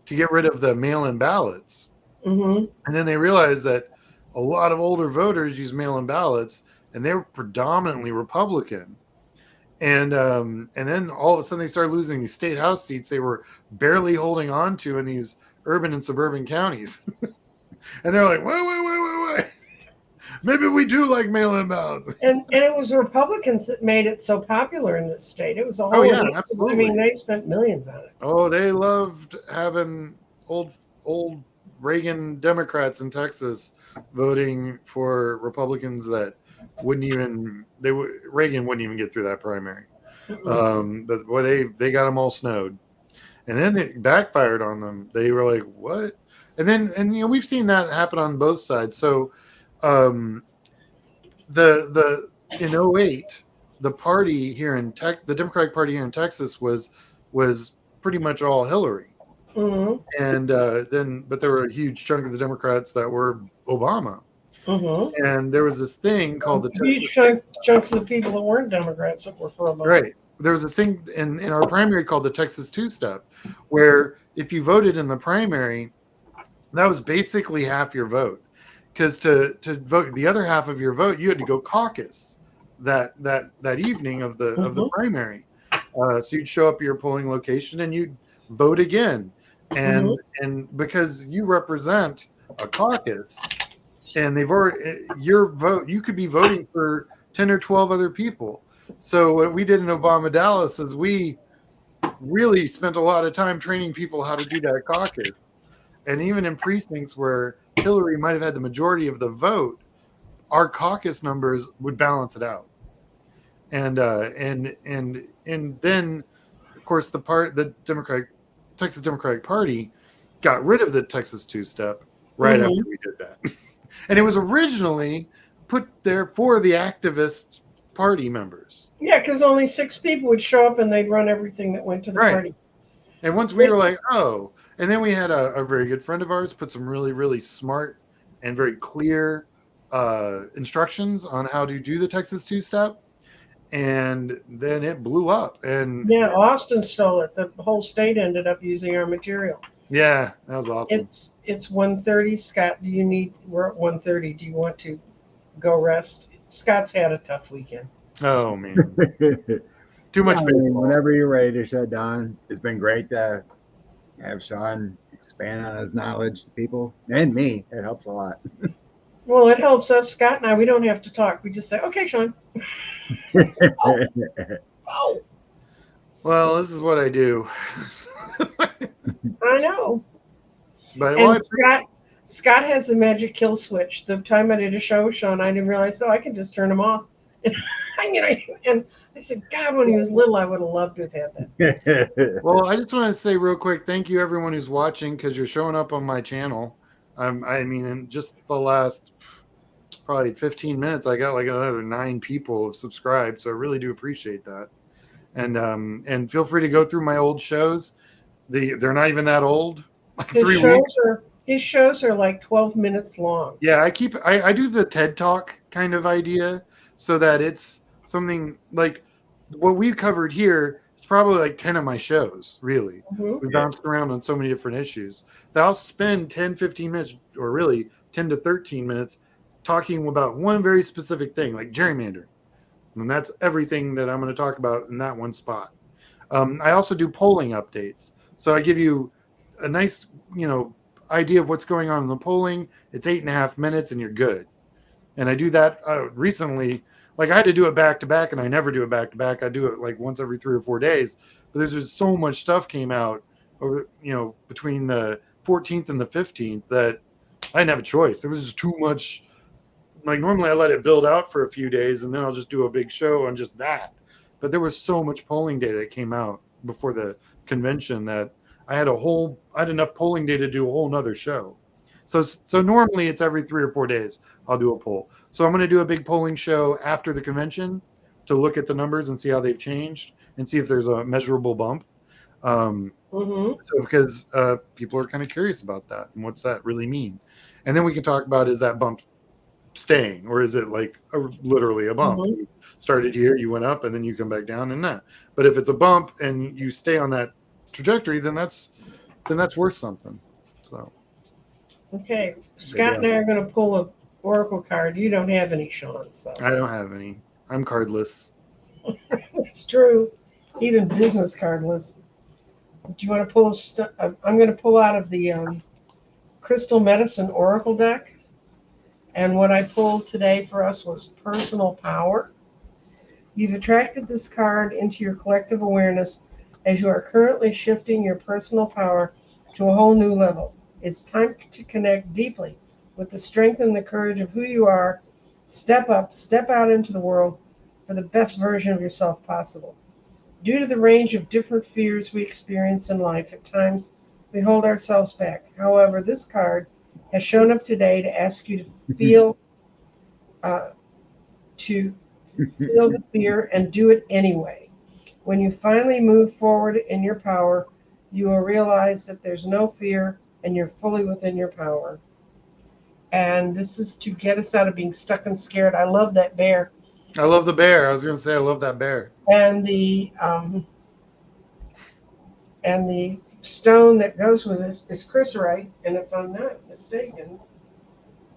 to get rid of the mail-in ballots. Mm-hmm. And then they realized that a lot of older voters use mail-in ballots, and they were predominantly Republican. And then all of a sudden they started losing these state house seats they were barely holding on to in these urban and suburban counties. And they're like, wait. Maybe we do like mail-in ballots. And it was Republicans that made it so popular in this state. It was a whole. Oh yeah, absolutely. I mean, they spent millions on it. Oh, they loved having old Reagan Democrats in Texas voting for Republicans that Reagan wouldn't even get through that primary. But boy, they got them all snowed, and then it backfired on them. They were like, what? And we've seen that happen on both sides. So the in 2008, the party here in the Democratic Party here in Texas was pretty much all Hillary. Mm-hmm. And but there were a huge chunk of the Democrats that were Obama. Mm-hmm. And there was this thing called the huge chunks of the people that weren't Democrats that were for Obama. Right. There was this thing in our primary called the Texas two-step, where if you voted in the primary, that was basically half your vote. Because to vote the other half of your vote, you had to go caucus that evening of the primary. So you'd show up at your polling location and you'd vote again. And because you represent a caucus, and they've already your vote, you could be voting for 10 or 12 other people. So what we did in Obama Dallas is we really spent a lot of time training people how to do that caucus. And even in precincts where Hillary might have had the majority of the vote, our caucus numbers would balance it out. And then of course the Texas Democratic Party got rid of the Texas two-step right after we did that. And it was originally put there for the activist party members. Yeah, because only 6 people would show up and they'd run everything that went to the party. And once we were like, oh, and then we had a very good friend of ours put some really, really smart and very clear instructions on how to do the Texas two-step. And then it blew up. And yeah, Austin stole it. The whole state ended up using our material. Yeah, that was awesome. It's 1:30. Scott, we're at 1:30. Do you want to go rest? Scott's had a tough weekend. Oh man. Too much baseball. Whenever you're ready to shut down, it's been great to have Sean expand on his knowledge to people and me. It helps a lot. Well, it helps us, Scott and I. We don't have to talk. We just say, okay, Sean. Oh. Well, this is what I do. I know. But Scott has a magic kill switch. The time I did a show with Sean, I didn't realize, I can just turn him off. And I said, God, when he was little, I would have loved to have had that. Well, I just want to say real quick, thank you everyone who's watching, because you're showing up on my channel. I mean, in just the last probably 15 minutes, I got like another 9 people have subscribed, so I really do appreciate that. And feel free to go through my old shows. They're not even that old. Like 3 weeks. His shows are like 12 minutes long. Yeah, I do the TED Talk kind of idea, so that it's something like what we covered here. It's probably like 10 of my shows, really. We bounced around on so many different issues that I'll spend 10, 15 minutes, or really 10 to 13 minutes talking about one very specific thing, like gerrymandering. And that's everything that I'm going to talk about in that one spot. I also do polling updates. So I give you a nice, idea of what's going on in the polling. It's 8.5 minutes and you're good. And I do that recently. Like I had to do it back to back, and I never do it back to back. I do it like once every 3 or 4 days. But there's just so much stuff came out over, between the 14th and the 15th that I didn't have a choice. There was just too much. Like normally I let it build out for a few days and then I'll just do a big show on just that. But there was so much polling data that came out before the convention that I had enough polling data to do a whole nother show. So normally it's every 3 or 4 days I'll do a poll. So I'm going to do a big polling show after the convention to look at the numbers and see how they've changed and see if there's a measurable bump. So because people are kind of curious about that and what's that really mean. And then we can talk about, is that bump staying, or is it like literally a bump? You started here, you went up, and then you come back down, and that. But if it's a bump and you stay on that trajectory, then that's then that's worth something. So Okay, Scott and I are going to pull a oracle card. You don't have any, Sean, so I don't have any. I'm cardless. it's true. Even business cardless. Do you want to pull? I'm going to pull out of the Crystal Medicine Oracle deck, and what I pulled today for us was personal power. You've attracted this card into your collective awareness as you are currently shifting your personal power to a whole new level. It's time to connect deeply with the strength and the courage of who you are. Step up, step out into the world for the best version of yourself possible. Due to the range of different fears we experience in life, at times we hold ourselves back. However, this card has shown up today to ask you to feel the fear and do it anyway. When you finally move forward in your power, you will realize that there's no fear and you're fully within your power. And this is to get us out of being stuck and scared. I love that bear. I love the bear. I was going to say I love that bear. And the stone that goes with this is chrysolite. And if I'm not mistaken,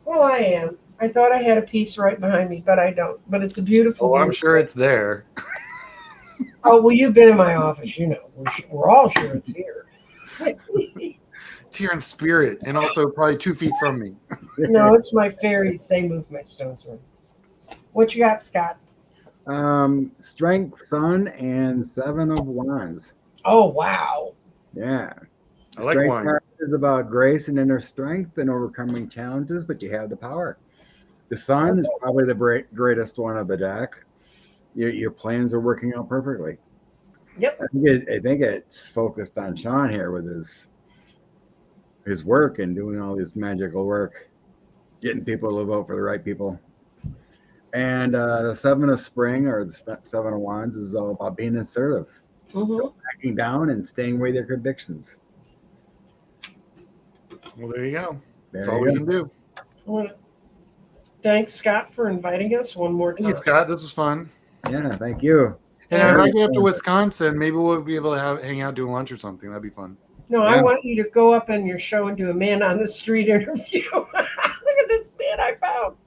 well, I am. I thought I had a piece right behind me, but I don't. But it's a beautiful. Oh, I'm sure it's there. Oh, well, you've been in my office. You know, we're all sure it's here. It's here in spirit, and also probably 2 feet from me. No, it's my fairies. They move my stones around. What you got, Scott? Strength, Sun, and 7 of Wands. Oh, wow. Yeah. I like Strength wine. card is about grace and inner strength and overcoming challenges, but you have the power. The Sun is probably the greatest one of the deck. Your plans are working out perfectly. Yep. I think it's focused on Sean here with his work and doing all this magical work, getting people to vote for the right people. And the 7 of Spring, or the 7 of Wands, is all about being assertive, backing down and staying with your convictions. Well, there you go. That's There all you we go. can do. I want to thank Scott for inviting us one more time. Thanks, Scott. This was fun. Yeah, thank you. And Yeah. if I get up to Wisconsin, maybe we'll be able to hang out, doing lunch or something. That'd be fun. No, Yeah. I want you to go up on your show and do a man on the street interview. Look at this man I found.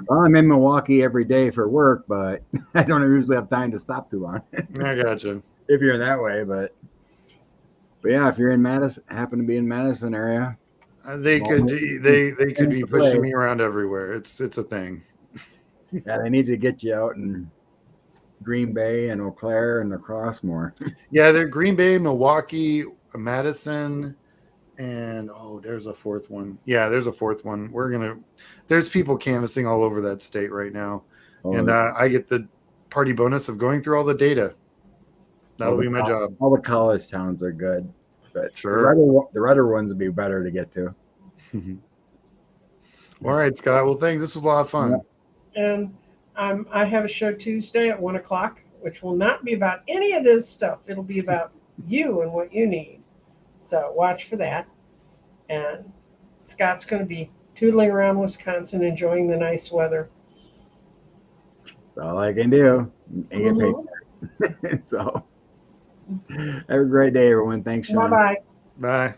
Well, I'm in Milwaukee every day for work, but I don't usually have time to stop too long. I gotcha. If you're that way, but yeah, if you're in Madison, happen to be in Madison area, They could be pushing me around everywhere. It's a thing. yeah, they need to get you out in Green Bay and Eau Claire and across more. Yeah, they're Green Bay, Milwaukee, Madison, and there's a fourth one. Yeah, there's a fourth one. There's people canvassing all over that state right now, and I get the party bonus of going through all the data. That'll be my job. All the college towns are good, but sure, the redder ones would be better to get to. All right, Scott. Well, thanks. This was a lot of fun. And I have a show Tuesday at 1:00, which will not be about any of this stuff. It'll be about you and what you need. So watch for that. And Scott's going to be tootling around Wisconsin, enjoying the nice weather. That's all I can do. And get paid. So have a great day, everyone. Thanks, Sean. Bye-bye. Bye.